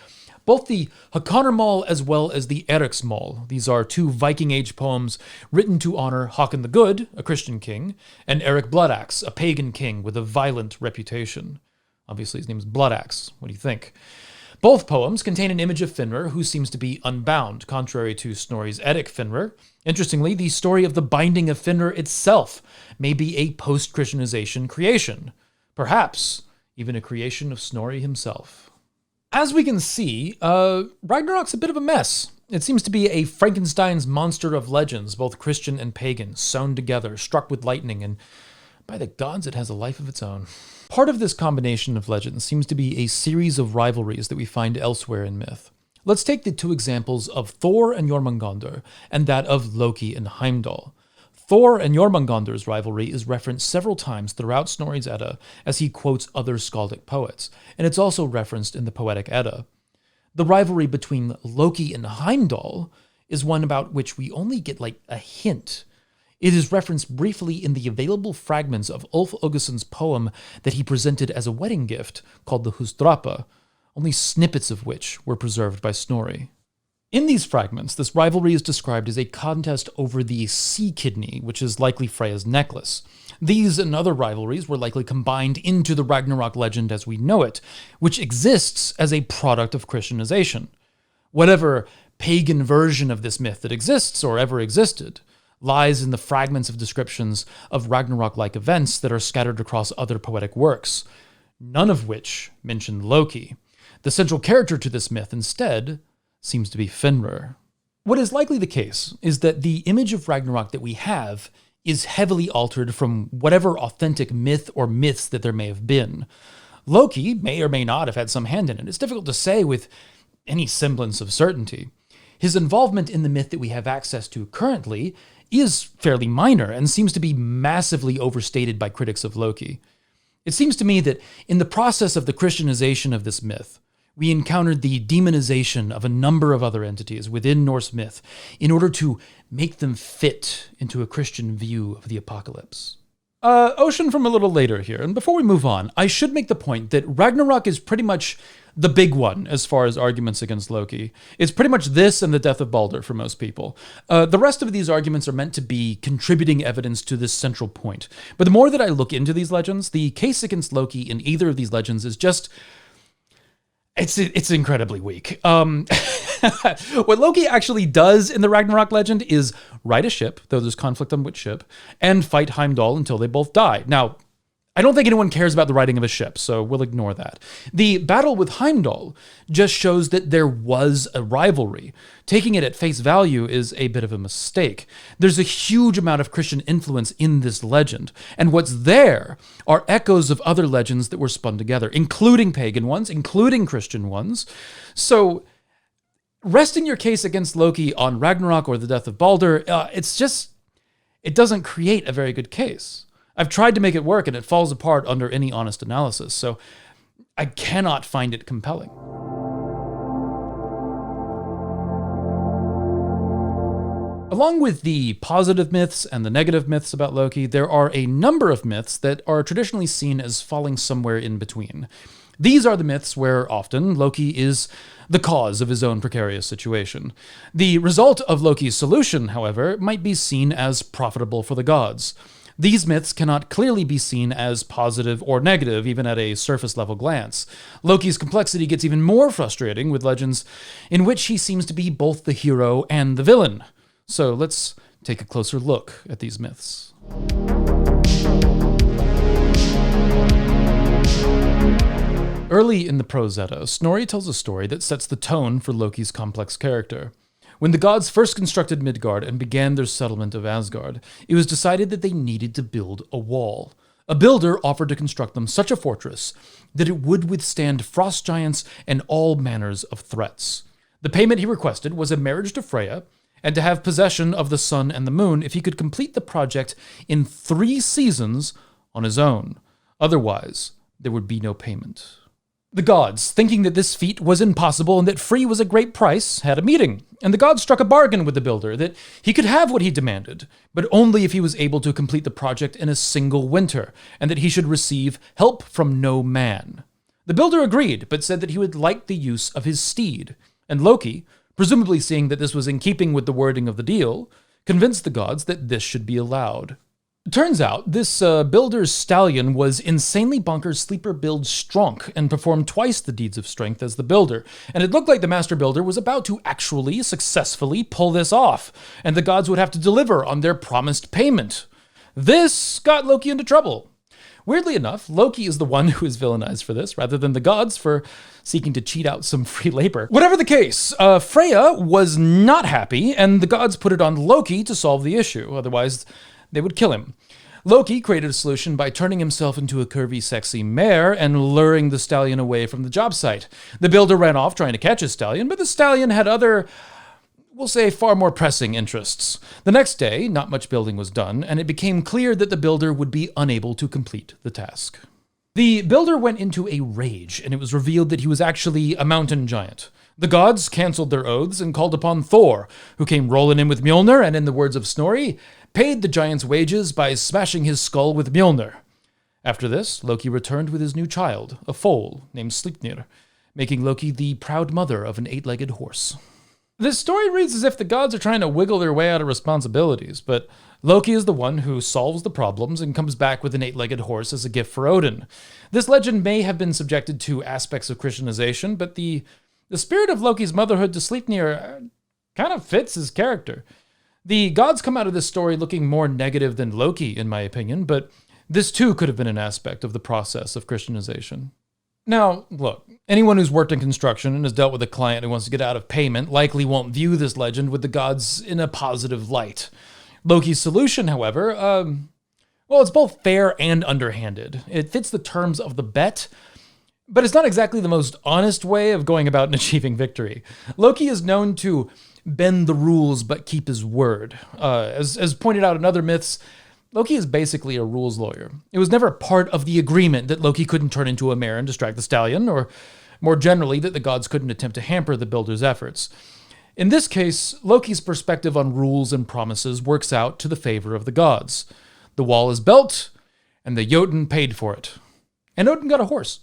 both the Hakonarmál as well as the Eriksmál. These are two Viking Age poems written to honor Håkon the Good, a Christian king, and Eric Bloodaxe, a pagan king with a violent reputation. Obviously, his name is Bloodaxe. What do you think? Both poems contain an image of Fenrir who seems to be unbound, contrary to Snorri's Eddic Fenrir. Interestingly, the story of the binding of Fenrir itself may be a post-Christianization creation. Perhaps even a creation of Snorri himself. As we can see, Ragnarok's a bit of a mess. It seems to be a Frankenstein's monster of legends, both Christian and pagan, sewn together, struck with lightning, and by the gods, it has a life of its own. Part of this combination of legends seems to be a series of rivalries that we find elsewhere in myth. Let's take the two examples of Thor and Jormungandr, and that of Loki and Heimdall. Thor and Jormungandr's rivalry is referenced several times throughout Snorri's Edda as he quotes other skaldic poets, and it's also referenced in the Poetic Edda. The rivalry between Loki and Heimdall is one about which we only get a hint. It is referenced briefly in the available fragments of Ulf Uggason's poem that he presented as a wedding gift called the Husdrapa, only snippets of which were preserved by Snorri. In these fragments, this rivalry is described as a contest over the sea kidney, which is likely Freya's necklace. These and other rivalries were likely combined into the Ragnarok legend as we know it, which exists as a product of Christianization. Whatever pagan version of this myth that exists or ever existed lies in the fragments of descriptions of Ragnarok-like events that are scattered across other poetic works, none of which mention Loki. The central character to this myth, instead, seems to be Fenrir. What is likely the case is that the image of Ragnarok that we have is heavily altered from whatever authentic myth or myths that there may have been. Loki may or may not have had some hand in it. It's difficult to say with any semblance of certainty. His involvement in the myth that we have access to currently is fairly minor and seems to be massively overstated by critics of Loki. It seems to me that in the process of the Christianization of this myth, we encountered the demonization of a number of other entities within Norse myth in order to make them fit into a Christian view of the apocalypse. Ocean from a little later here, and before we move on, I should make the point that Ragnarok is pretty much the big one as far as arguments against Loki. It's pretty much this and the death of Baldr for most people. The rest of these arguments are meant to be contributing evidence to this central point. But the more that I look into these legends, the case against Loki in either of these legends is just... It's incredibly weak. What Loki actually does in the Ragnarok legend is ride a ship, though there's conflict on which ship, and fight Heimdall until they both die. Now, I don't think anyone cares about the riding of a ship, so we'll ignore that. The battle with Heimdall just shows that there was a rivalry. Taking it at face value is a bit of a mistake. There's a huge amount of Christian influence in this legend, and what's there are echoes of other legends that were spun together, including pagan ones, including Christian ones. So, resting your case against Loki on Ragnarok or the death of Baldr, it doesn't create a very good case. I've tried to make it work and it falls apart under any honest analysis, so I cannot find it compelling. Along with the positive myths and the negative myths about Loki, there are a number of myths that are traditionally seen as falling somewhere in between. These are the myths where often Loki is the cause of his own precarious situation. The result of Loki's solution, however, might be seen as profitable for the gods. These myths cannot clearly be seen as positive or negative, even at a surface-level glance. Loki's complexity gets even more frustrating with legends in which he seems to be both the hero and the villain. So let's take a closer look at these myths. Early in the Prose Edda, Snorri tells a story that sets the tone for Loki's complex character. When the gods first constructed Midgard and began their settlement of Asgard, it was decided that they needed to build a wall. A builder offered to construct them such a fortress that it would withstand frost giants and all manners of threats. The payment he requested was a marriage to Freya, and to have possession of the sun and the moon if he could complete the project in 3 seasons on his own. Otherwise, there would be no payment. The gods, thinking that this feat was impossible and that free was a great price, had a meeting, and the gods struck a bargain with the builder that he could have what he demanded, but only if he was able to complete the project in a single winter, and that he should receive help from no man. The builder agreed, but said that he would like the use of his steed, and Loki, presumably seeing that this was in keeping with the wording of the deal, convinced the gods that this should be allowed. It turns out, this builder's stallion was insanely bonkers sleeper build Stronk and performed twice the deeds of strength as the builder, and it looked like the master builder was about to actually successfully pull this off, and the gods would have to deliver on their promised payment. This got Loki into trouble. Weirdly enough, Loki is the one who is villainized for this, rather than the gods for seeking to cheat out some free labor. Whatever the case, Freya was not happy, and the gods put it on Loki to solve the issue, otherwise they would kill him. Loki created a solution by turning himself into a curvy, sexy mare and luring the stallion away from the job site. The builder ran off trying to catch his stallion, but the stallion had other, we'll say, far more pressing interests. The next day, not much building was done, and it became clear that the builder would be unable to complete the task. The builder went into a rage, and it was revealed that he was actually a mountain giant. The gods canceled their oaths and called upon Thor, who came rolling in with Mjolnir, and in the words of Snorri, paid the giant's wages by smashing his skull with Mjolnir. After this, Loki returned with his new child, a foal named Sleipnir, making Loki the proud mother of an 8-legged horse. This story reads as if the gods are trying to wiggle their way out of responsibilities, but Loki is the one who solves the problems and comes back with an 8-legged horse as a gift for Odin. This legend may have been subjected to aspects of Christianization, but the spirit of Loki's motherhood to Sleipnir kind of fits his character. The gods come out of this story looking more negative than Loki, in my opinion, but this too could have been an aspect of the process of Christianization. Now, look, anyone who's worked in construction and has dealt with a client who wants to get out of payment likely won't view this legend with the gods in a positive light. Loki's solution, however, it's both fair and underhanded. It fits the terms of the bet, but it's not exactly the most honest way of going about and achieving victory. Loki is known to bend the rules but keep his word. As pointed out in other myths, Loki is basically a rules lawyer. It was never part of the agreement that Loki couldn't turn into a mare and distract the stallion, or more generally, that the gods couldn't attempt to hamper the builder's efforts. In this case, Loki's perspective on rules and promises works out to the favor of the gods. The wall is built, and the Jotun paid for it. And Odin got a horse.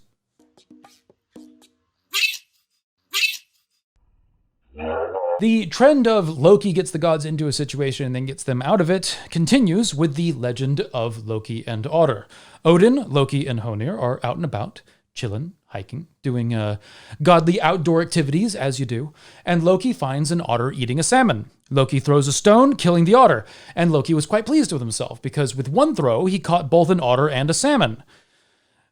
The trend of Loki gets the gods into a situation and then gets them out of it continues with the legend of Loki and Otter. Odin, Loki, and Honir are out and about, chilling, hiking, doing godly outdoor activities, as you do, and Loki finds an otter eating a salmon. Loki throws a stone, killing the otter, and Loki was quite pleased with himself, because with one throw, he caught both an otter and a salmon.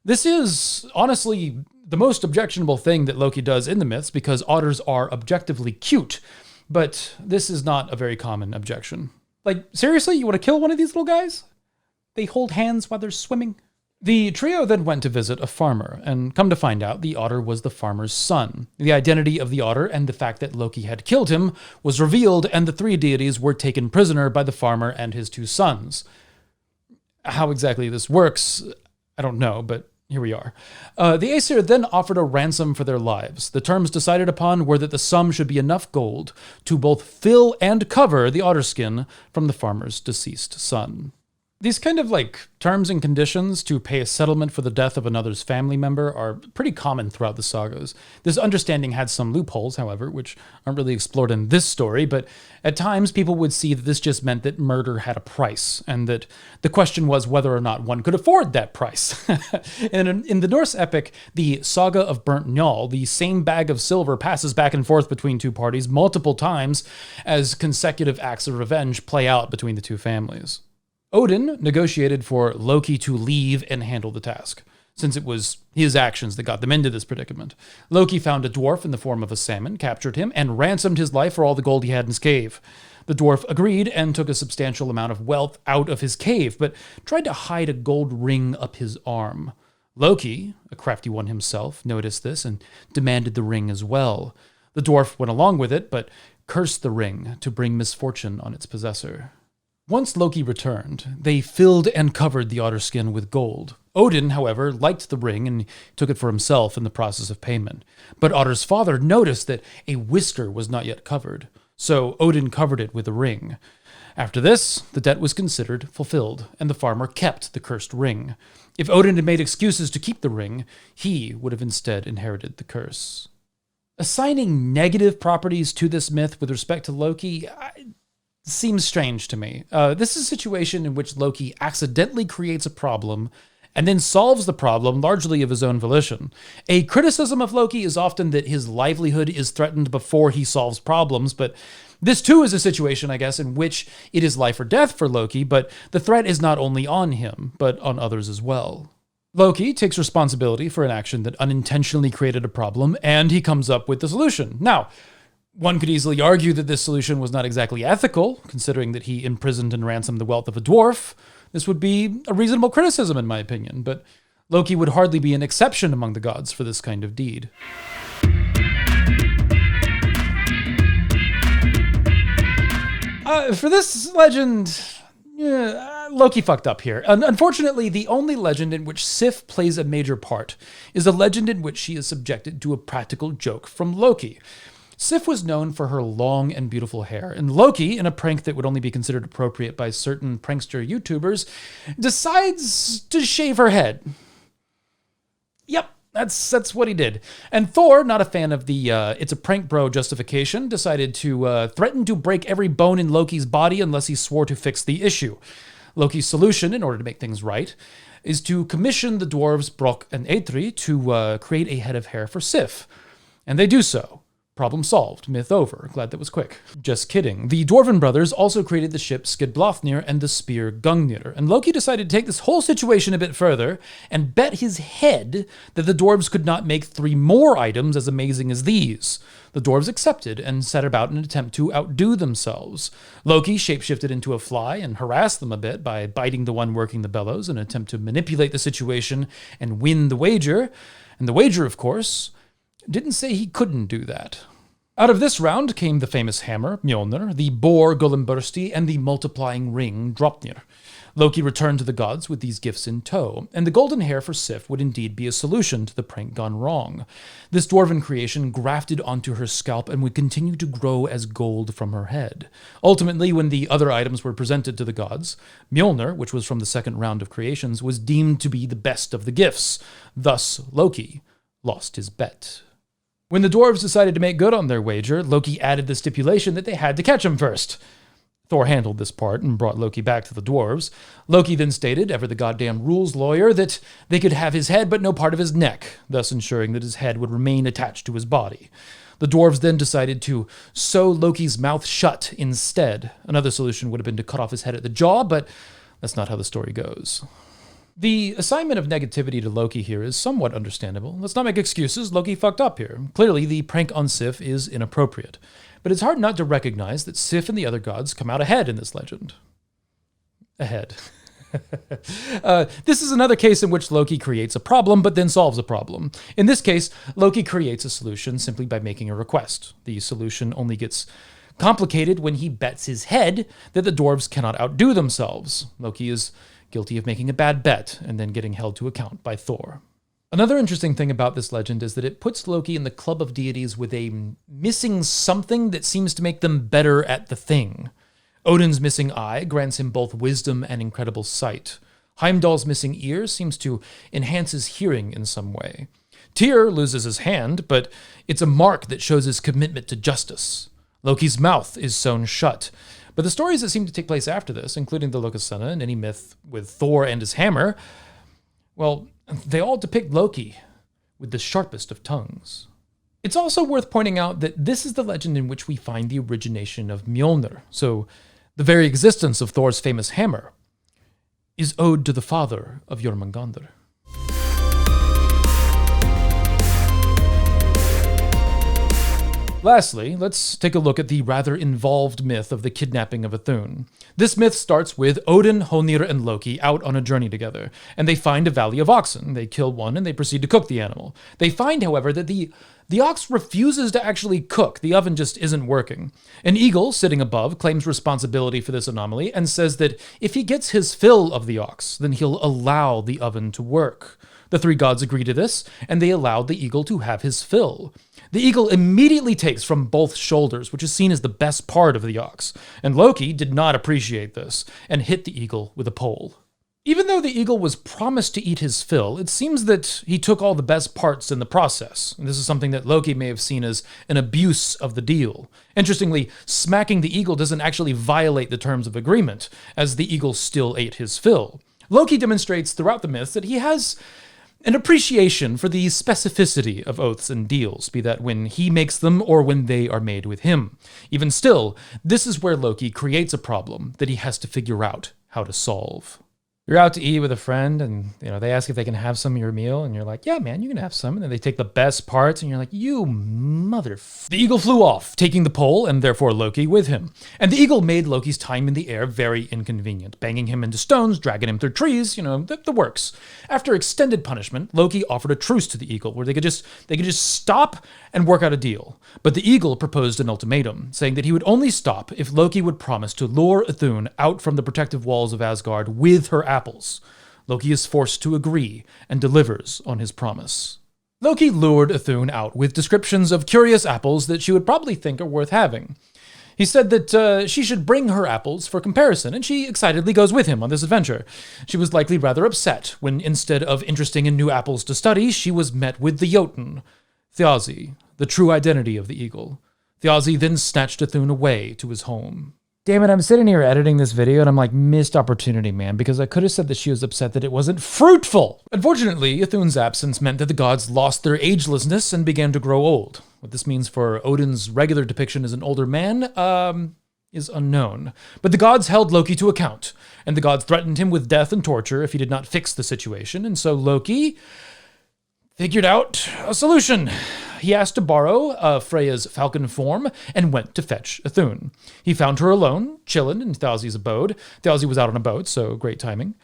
This is, honestly, the most objectionable thing that Loki does in the myths, because otters are objectively cute, but this is not a very common objection. Like, seriously, you want to kill one of these little guys? They hold hands while they're swimming. The trio then went to visit a farmer, and come to find out, the otter was the farmer's son. The identity of the otter and the fact that Loki had killed him was revealed, and the 3 deities were taken prisoner by the farmer and his 2 sons. How exactly this works, I don't know, but here we are. The Aesir then offered a ransom for their lives. The terms decided upon were that the sum should be enough gold to both fill and cover the otter skin from the farmer's deceased son. These kind of terms and conditions to pay a settlement for the death of another's family member are pretty common throughout the sagas. This understanding had some loopholes, however, which aren't really explored in this story, but at times people would see that this just meant that murder had a price, and that the question was whether or not one could afford that price. And in the Norse epic, the Saga of Burnt Njal, the same bag of silver passes back and forth between two parties multiple times as consecutive acts of revenge play out between the two families. Odin negotiated for Loki to leave and handle the task, since it was his actions that got them into this predicament. Loki found a dwarf in the form of a salmon, captured him, and ransomed his life for all the gold he had in his cave. The dwarf agreed and took a substantial amount of wealth out of his cave, but tried to hide a gold ring up his arm. Loki, a crafty one himself, noticed this and demanded the ring as well. The dwarf went along with it, but cursed the ring to bring misfortune on its possessor. Once Loki returned, they filled and covered the otter skin with gold. Odin, however, liked the ring and took it for himself in the process of payment. But Otter's father noticed that a whisker was not yet covered, so Odin covered it with a ring. After this, the debt was considered fulfilled, and the farmer kept the cursed ring. If Odin had made excuses to keep the ring, he would have instead inherited the curse. Assigning negative properties to this myth with respect to Loki seems strange to me. This is a situation in which Loki accidentally creates a problem and then solves the problem largely of his own volition. A criticism of Loki is often that his livelihood is threatened before he solves problems, but this too is a situation, I guess, in which it is life or death for Loki, but the threat is not only on him, but on others as well. Loki takes responsibility for an action that unintentionally created a problem, and he comes up with the solution. Now, one could easily argue that this solution was not exactly ethical, considering that he imprisoned and ransomed the wealth of a dwarf. This would be a reasonable criticism, in my opinion, but Loki would hardly be an exception among the gods for this kind of deed. For this legend, Loki fucked up here. Unfortunately, the only legend in which Sif plays a major part is a legend in which she is subjected to a practical joke from Loki. Sif was known for her long and beautiful hair, and Loki, in a prank that would only be considered appropriate by certain prankster YouTubers, decides to shave her head. Yep, that's what he did. And Thor, not a fan of the it's a prank bro justification, decided to threaten to break every bone in Loki's body unless he swore to fix the issue. Loki's solution, in order to make things right, is to commission the dwarves Brok and Eitri to create a head of hair for Sif. And they do so. Problem solved. Myth over. Glad that was quick. Just kidding. The Dwarven brothers also created the ship Skidblathnir and the spear Gungnir, and Loki decided to take this whole situation a bit further and bet his head that the dwarves could not make 3 more items as amazing as these. The dwarves accepted and set about an attempt to outdo themselves. Loki shapeshifted into a fly and harassed them a bit by biting the one working the bellows in an attempt to manipulate the situation and win the wager. And the wager, of course, didn't say he couldn't do that. Out of this round came the famous hammer, Mjolnir, the boar, Gullimbursti, and the multiplying ring, Dropnir. Loki returned to the gods with these gifts in tow, and the golden hair for Sif would indeed be a solution to the prank gone wrong. This dwarven creation grafted onto her scalp and would continue to grow as gold from her head. Ultimately, when the other items were presented to the gods, Mjolnir, which was from the second round of creations, was deemed to be the best of the gifts. Thus, Loki lost his bet. When the dwarves decided to make good on their wager, Loki added the stipulation that they had to catch him first. Thor handled this part and brought Loki back to the dwarves. Loki then stated, ever the goddamn rules lawyer, that they could have his head but no part of his neck, thus ensuring that his head would remain attached to his body. The dwarves then decided to sew Loki's mouth shut instead. Another solution would have been to cut off his head at the jaw, but that's not how the story goes. The assignment of negativity to Loki here is somewhat understandable. Let's not make excuses. Loki fucked up here. Clearly, the prank on Sif is inappropriate. But it's hard not to recognize that Sif and the other gods come out ahead in this legend. Ahead. This is another case in which Loki creates a problem, but then solves a problem. In this case, Loki creates a solution simply by making a request. The solution only gets complicated when he bets his head that the dwarves cannot outdo themselves. Loki is guilty of making a bad bet and then getting held to account by Thor. Another interesting thing about this legend is that it puts Loki in the club of deities with a missing something that seems to make them better at the thing. Odin's missing eye grants him both wisdom and incredible sight. Heimdall's missing ear seems to enhance his hearing in some way. Tyr loses his hand, but it's a mark that shows his commitment to justice. Loki's mouth is sewn shut. But the stories that seem to take place after this, including the Lokasenna and any myth with Thor and his hammer, well, they all depict Loki with the sharpest of tongues. It's also worth pointing out that this is the legend in which we find the origination of Mjolnir, so the very existence of Thor's famous hammer is owed to the father of Jormungandr. Lastly, let's take a look at the rather involved myth of the kidnapping of Ithun. This myth starts with Odin, Honir, and Loki out on a journey together, and they find a valley of oxen. They kill one, and they proceed to cook the animal. They find, however, that the ox refuses to actually cook. The oven just isn't working. An eagle sitting above claims responsibility for this anomaly and says that if he gets his fill of the ox, then he'll allow the oven to work. The three gods agree to this, and they allow the eagle to have his fill. The eagle immediately takes from both shoulders, which is seen as the best part of the ox, and Loki did not appreciate this, and hit the eagle with a pole. Even though the eagle was promised to eat his fill, it seems that he took all the best parts in the process, and this is something that Loki may have seen as an abuse of the deal. Interestingly, smacking the eagle doesn't actually violate the terms of agreement, as the eagle still ate his fill. Loki demonstrates throughout the myth that he has an appreciation for the specificity of oaths and deals, be that when he makes them or when they are made with him. Even still, this is where Loki creates a problem that he has to figure out how to solve. You're out to eat with a friend and they ask if they can have some of your meal and you're like, yeah, man, you can have some. And then they take the best parts and you're like, you The eagle flew off, taking the pole and therefore Loki with him. And the eagle made Loki's time in the air very inconvenient, banging him into stones, dragging him through trees, the works. After extended punishment, Loki offered a truce to the eagle where they could just stop and work out a deal. But the eagle proposed an ultimatum, saying that he would only stop if Loki would promise to lure Ithun out from the protective walls of Asgard with her apples. Loki is forced to agree and delivers on his promise. Loki lured Ithun out with descriptions of curious apples that she would probably think are worth having. He said that she should bring her apples for comparison, and she excitedly goes with him on this adventure. She was likely rather upset when, instead of interesting in new apples to study, she was met with the Jotun, Thjazi, the true identity of the eagle. Thjazi then snatched Ithun away to his home. Damn it, I'm sitting here editing this video and I'm like, missed opportunity, man, because I could have said that she was upset that it wasn't fruitful. Unfortunately, Ithun's absence meant that the gods lost their agelessness and began to grow old. What this means for Odin's regular depiction as an older man, is unknown. But the gods held Loki to account, and the gods threatened him with death and torture if he did not fix the situation, and so Loki figured out a solution. He asked to borrow Freya's falcon form and went to fetch Ithun. He found her alone, chillin' in Thjazi's abode. Thjazi was out on a boat, so great timing.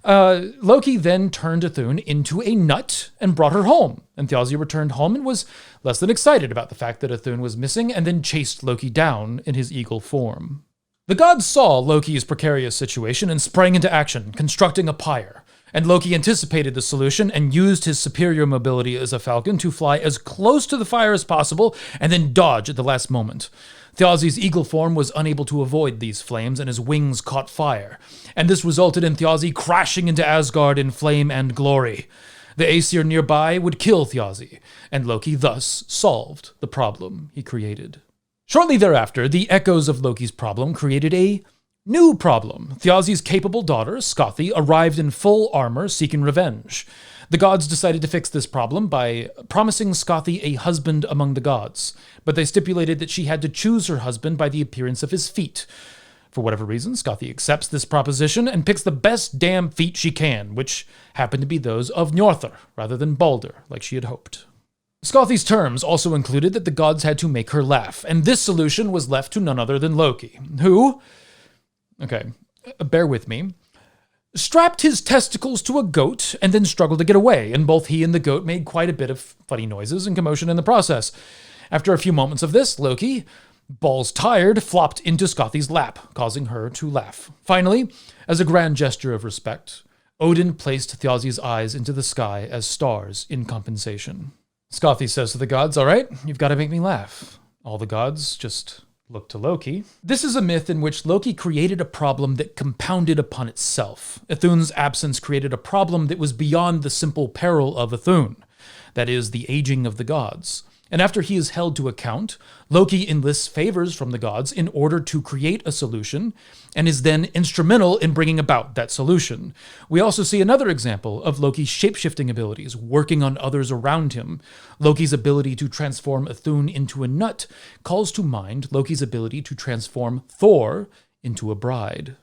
Loki then turned Ithun into a nut and brought her home. And Thjazi returned home and was less than excited about the fact that Ithun was missing and then chased Loki down in his eagle form. The gods saw Loki's precarious situation and sprang into action, constructing a pyre. And Loki anticipated the solution and used his superior mobility as a falcon to fly as close to the fire as possible and then dodge at the last moment. Thjazi's eagle form was unable to avoid these flames and his wings caught fire, and this resulted in Thjazi crashing into Asgard in flame and glory. The Aesir nearby would kill Thjazi, and Loki thus solved the problem he created. Shortly thereafter, the echoes of Loki's problem created a new problem. Thjazi's capable daughter, Skathi, arrived in full armor seeking revenge. The gods decided to fix this problem by promising Skathi a husband among the gods, but they stipulated that she had to choose her husband by the appearance of his feet. For whatever reason, Skathi accepts this proposition and picks the best damn feet she can, which happen to be those of Njorthr, rather than Baldr, like she had hoped. Skathi's terms also included that the gods had to make her laugh, and this solution was left to none other than Loki, who, bear with me, strapped his testicles to a goat and then struggled to get away, and both he and the goat made quite a bit of funny noises and commotion in the process. After a few moments of this, Loki Balls tired, flopped into Skothi's lap, causing her to laugh. Finally, as a grand gesture of respect, Odin placed Thjazi's eyes into the sky as stars in compensation. Skothi says to the gods, "All right, you've got to make me laugh." All the gods just look to Loki. This is a myth in which Loki created a problem that compounded upon itself. Ithun's absence created a problem that was beyond the simple peril of Ithun, that is, the aging of the gods. And after he is held to account, Loki enlists favors from the gods in order to create a solution, and is then instrumental in bringing about that solution. We also see another example of Loki's shape-shifting abilities, working on others around him. Loki's ability to transform Ithun into a nut calls to mind Loki's ability to transform Thor into a bride.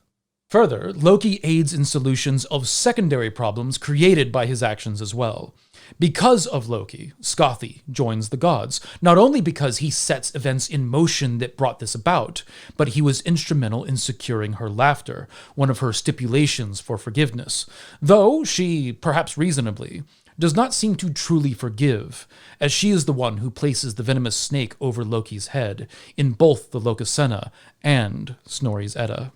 Further, Loki aids in solutions of secondary problems created by his actions as well. Because of Loki, Skothi joins the gods, not only because he sets events in motion that brought this about, but he was instrumental in securing her laughter, one of her stipulations for forgiveness, though she, perhaps reasonably, does not seem to truly forgive, as she is the one who places the venomous snake over Loki's head in both the Lokasenna and Snorri's Edda.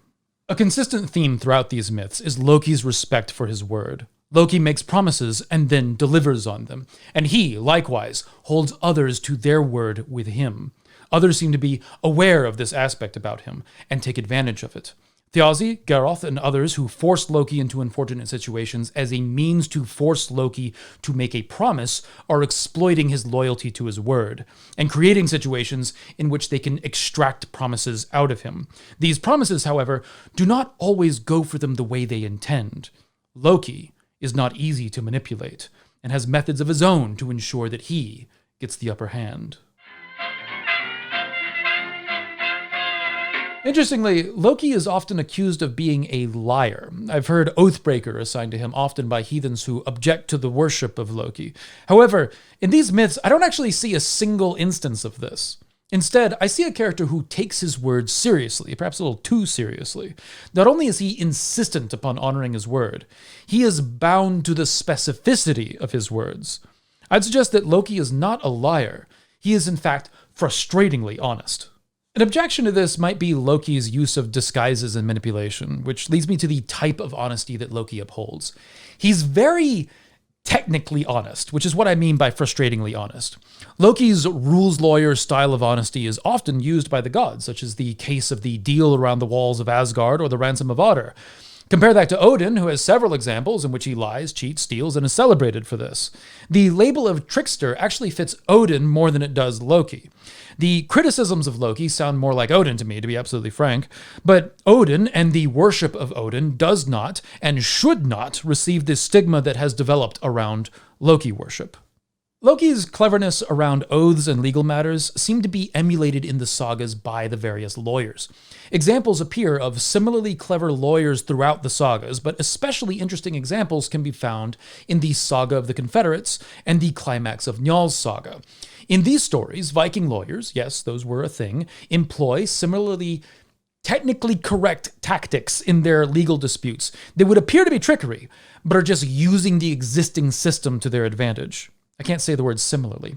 A consistent theme throughout these myths is Loki's respect for his word. Loki makes promises and then delivers on them, and he, likewise, holds others to their word with him. Others seem to be aware of this aspect about him and take advantage of it. Thjazi, Geroth, and others who force Loki into unfortunate situations as a means to force Loki to make a promise are exploiting his loyalty to his word, and creating situations in which they can extract promises out of him. These promises, however, do not always go for them the way they intend. Loki is not easy to manipulate, and has methods of his own to ensure that he gets the upper hand. Interestingly, Loki is often accused of being a liar. I've heard Oathbreaker assigned to him often by heathens who object to the worship of Loki. However, in these myths, I don't actually see a single instance of this. Instead, I see a character who takes his word seriously, perhaps a little too seriously. Not only is he insistent upon honoring his word, he is bound to the specificity of his words. I'd suggest that Loki is not a liar. He is, in fact, frustratingly honest. An objection to this might be Loki's use of disguises and manipulation, which leads me to the type of honesty that Loki upholds. He's very technically honest, which is what I mean by frustratingly honest. Loki's rules lawyer style of honesty is often used by the gods, such as the case of the deal around the walls of Asgard or the ransom of Baldr. Compare that to Odin, who has several examples in which he lies, cheats, steals, and is celebrated for this. The label of trickster actually fits Odin more than it does Loki. The criticisms of Loki sound more like Odin to me, to be absolutely frank, but Odin and the worship of Odin does not and should not receive the stigma that has developed around Loki worship. Loki's cleverness around oaths and legal matters seem to be emulated in the sagas by the various lawyers. Examples appear of similarly clever lawyers throughout the sagas, but especially interesting examples can be found in the Saga of the Confederates and the climax of Njál's saga. In these stories, Viking lawyers, yes, those were a thing, employ similarly technically correct tactics in their legal disputes. They would appear to be trickery, but are just using the existing system to their advantage. I can't say the word similarly.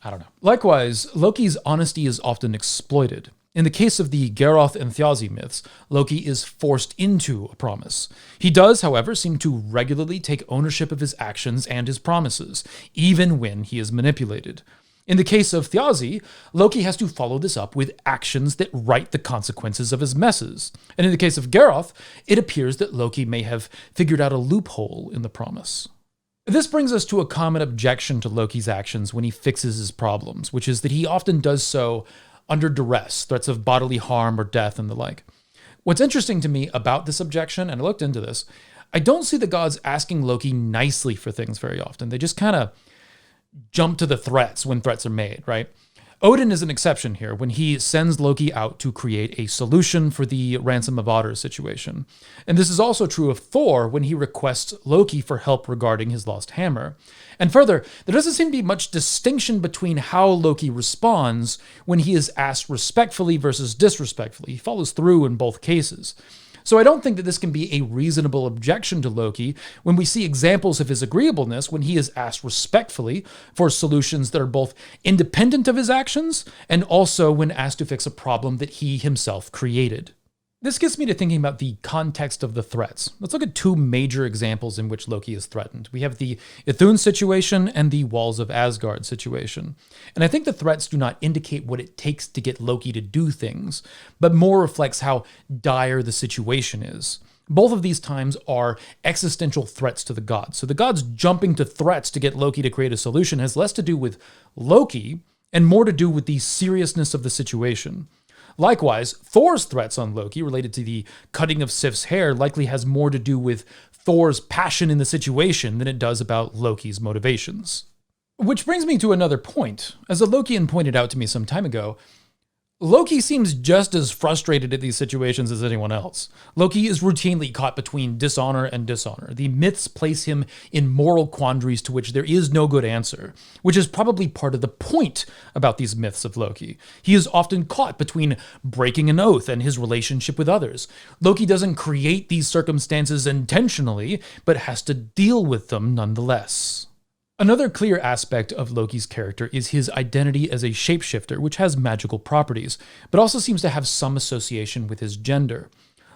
I don't know. Likewise, Loki's honesty is often exploited. In the case of the Geroth and Thjazi myths, Loki is forced into a promise. He does, however, seem to regularly take ownership of his actions and his promises, even when he is manipulated. In the case of Thjazi, Loki has to follow this up with actions that right the consequences of his messes. And in the case of Geroth, it appears that Loki may have figured out a loophole in the promise. This brings us to a common objection to Loki's actions when he fixes his problems, which is that he often does so under duress, threats of bodily harm or death and the like. What's interesting to me about this objection, and I looked into this, I don't see the gods asking Loki nicely for things very often. They just kind of jump to the threats when threats are made, right? Odin is an exception here when he sends Loki out to create a solution for the ransom of Baldr situation. And this is also true of Thor when he requests Loki for help regarding his lost hammer. And further, there doesn't seem to be much distinction between how Loki responds when he is asked respectfully versus disrespectfully. He follows through in both cases. So I don't think that this can be a reasonable objection to Loki when we see examples of his agreeableness when he is asked respectfully for solutions that are both independent of his actions and also when asked to fix a problem that he himself created. This gets me to thinking about the context of the threats. Let's look at two major examples in which Loki is threatened. We have the Ithun situation and the Walls of Asgard situation. And I think the threats do not indicate what it takes to get Loki to do things, but more reflects how dire the situation is. Both of these times are existential threats to the gods. So the gods jumping to threats to get Loki to create a solution has less to do with Loki and more to do with the seriousness of the situation. Likewise, Thor's threats on Loki related to the cutting of Sif's hair likely has more to do with Thor's passion in the situation than it does about Loki's motivations. Which brings me to another point. As a Lokian pointed out to me some time ago, Loki seems just as frustrated at these situations as anyone else. Loki is routinely caught between dishonor and dishonor. The myths place him in moral quandaries to which there is no good answer, which is probably part of the point about these myths of Loki. He is often caught between breaking an oath and his relationship with others. Loki doesn't create these circumstances intentionally, but has to deal with them nonetheless. Another clear aspect of Loki's character is his identity as a shapeshifter, which has magical properties, but also seems to have some association with his gender.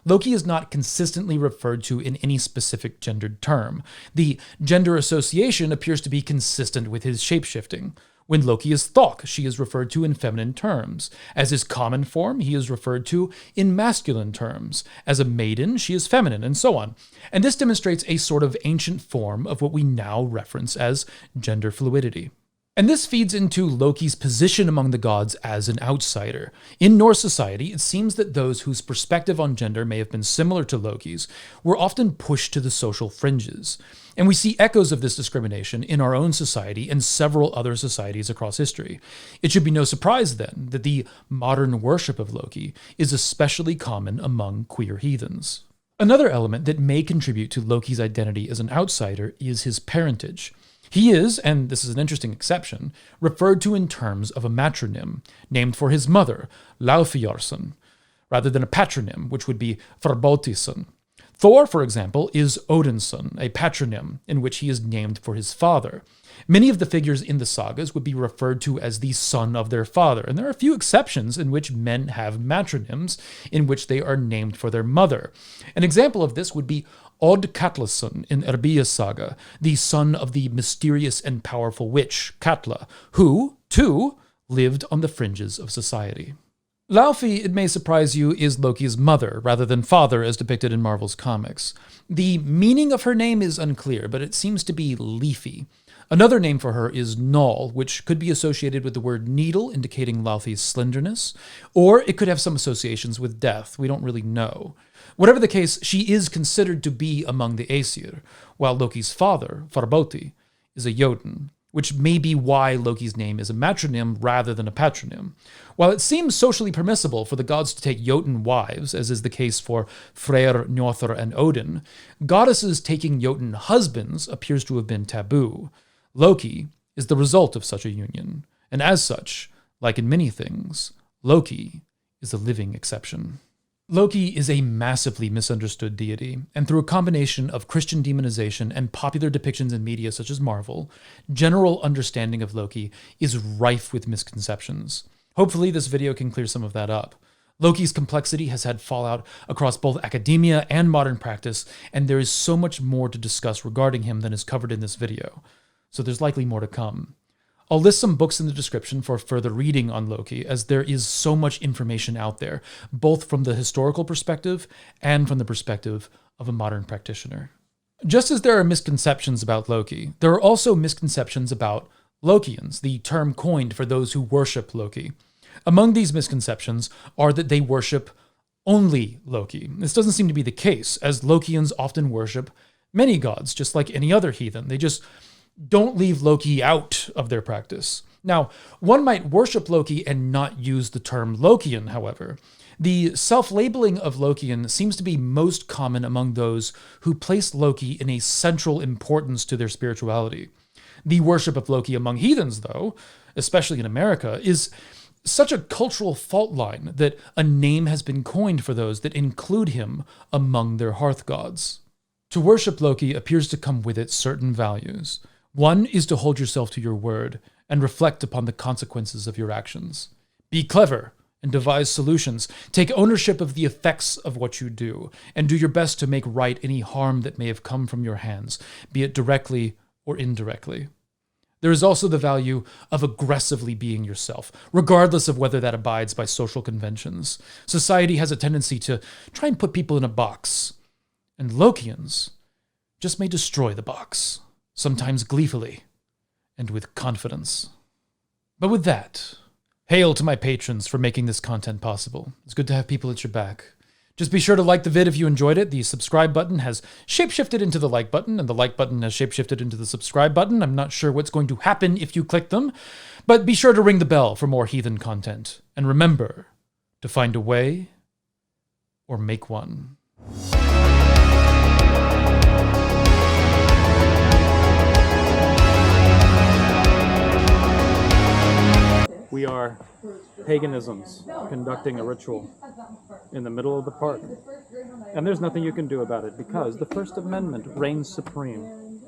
Loki is not consistently referred to in any specific gendered term. The gender association appears to be consistent with his shapeshifting. When Loki is Thok, she is referred to in feminine terms. As his common form, he is referred to in masculine terms. As a maiden, she is feminine, and so on. And this demonstrates a sort of ancient form of what we now reference as gender fluidity. And this feeds into Loki's position among the gods as an outsider. In Norse society, it seems that those whose perspective on gender may have been similar to Loki's were often pushed to the social fringes. And we see echoes of this discrimination in our own society and several other societies across history. It should be no surprise, then, that the modern worship of Loki is especially common among queer heathens. Another element that may contribute to Loki's identity as an outsider is his parentage. He is, and this is an interesting exception, referred to in terms of a matronym, named for his mother, Laufeyarson, rather than a patronym, which would be Farbautisson. Thor, for example, is Odinsson, a patronym in which he is named for his father. Many of the figures in the sagas would be referred to as the son of their father, and there are a few exceptions in which men have matronyms in which they are named for their mother. An example of this would be Odd Katlason in Erbia's saga, the son of the mysterious and powerful witch, Katla, who, too, lived on the fringes of society. Laufey, it may surprise you, is Loki's mother, rather than father as depicted in Marvel's comics. The meaning of her name is unclear, but it seems to be leafy. Another name for her is Null, which could be associated with the word needle, indicating Laufey's slenderness, or it could have some associations with death. We don't really know. Whatever the case, she is considered to be among the Aesir, while Loki's father, Farbauti, is a Jotun, which may be why Loki's name is a matronym rather than a patronym. While it seems socially permissible for the gods to take Jotun wives, as is the case for Freyr, Njothr, and Odin, goddesses taking Jotun husbands appears to have been taboo. Loki is the result of such a union, and as such, like in many things, Loki is a living exception. Loki is a massively misunderstood deity, and through a combination of Christian demonization and popular depictions in media such as Marvel, general understanding of Loki is rife with misconceptions. Hopefully this video can clear some of that up. Loki's complexity has had fallout across both academia and modern practice, and there is so much more to discuss regarding him than is covered in this video. So there's likely more to come. I'll list some books in the description for further reading on Loki, as there is so much information out there, both from the historical perspective and from the perspective of a modern practitioner. Just as there are misconceptions about Loki, there are also misconceptions about Lokians, the term coined for those who worship Loki. Among these misconceptions are that they worship only Loki. This doesn't seem to be the case, as Lokians often worship many gods, just like any other heathen. They just don't leave Loki out of their practice. Now, one might worship Loki and not use the term Lokian, however. The self-labeling of Lokian seems to be most common among those who place Loki in a central importance to their spirituality. The worship of Loki among heathens, though, especially in America, is such a cultural fault line that a name has been coined for those that include him among their hearth gods. To worship Loki appears to come with it certain values. One is to hold yourself to your word and reflect upon the consequences of your actions. Be clever and devise solutions. Take ownership of the effects of what you do, and do your best to make right any harm that may have come from your hands, be it directly or indirectly. There is also the value of aggressively being yourself, regardless of whether that abides by social conventions. Society has a tendency to try and put people in a box, and Lokians just may destroy the box, sometimes gleefully and with confidence. But with that, hail to my patrons for making this content possible. It's good to have people at your back. Just be sure to like the vid if you enjoyed it. The subscribe button has shapeshifted into the like button, and the like button has shapeshifted into the subscribe button. I'm not sure what's going to happen if you click them, but be sure to ring the bell for more Heathen content. And remember to find a way or make one. We are paganisms conducting a ritual in the middle of the park. And there's nothing you can do about it because the First Amendment reigns supreme.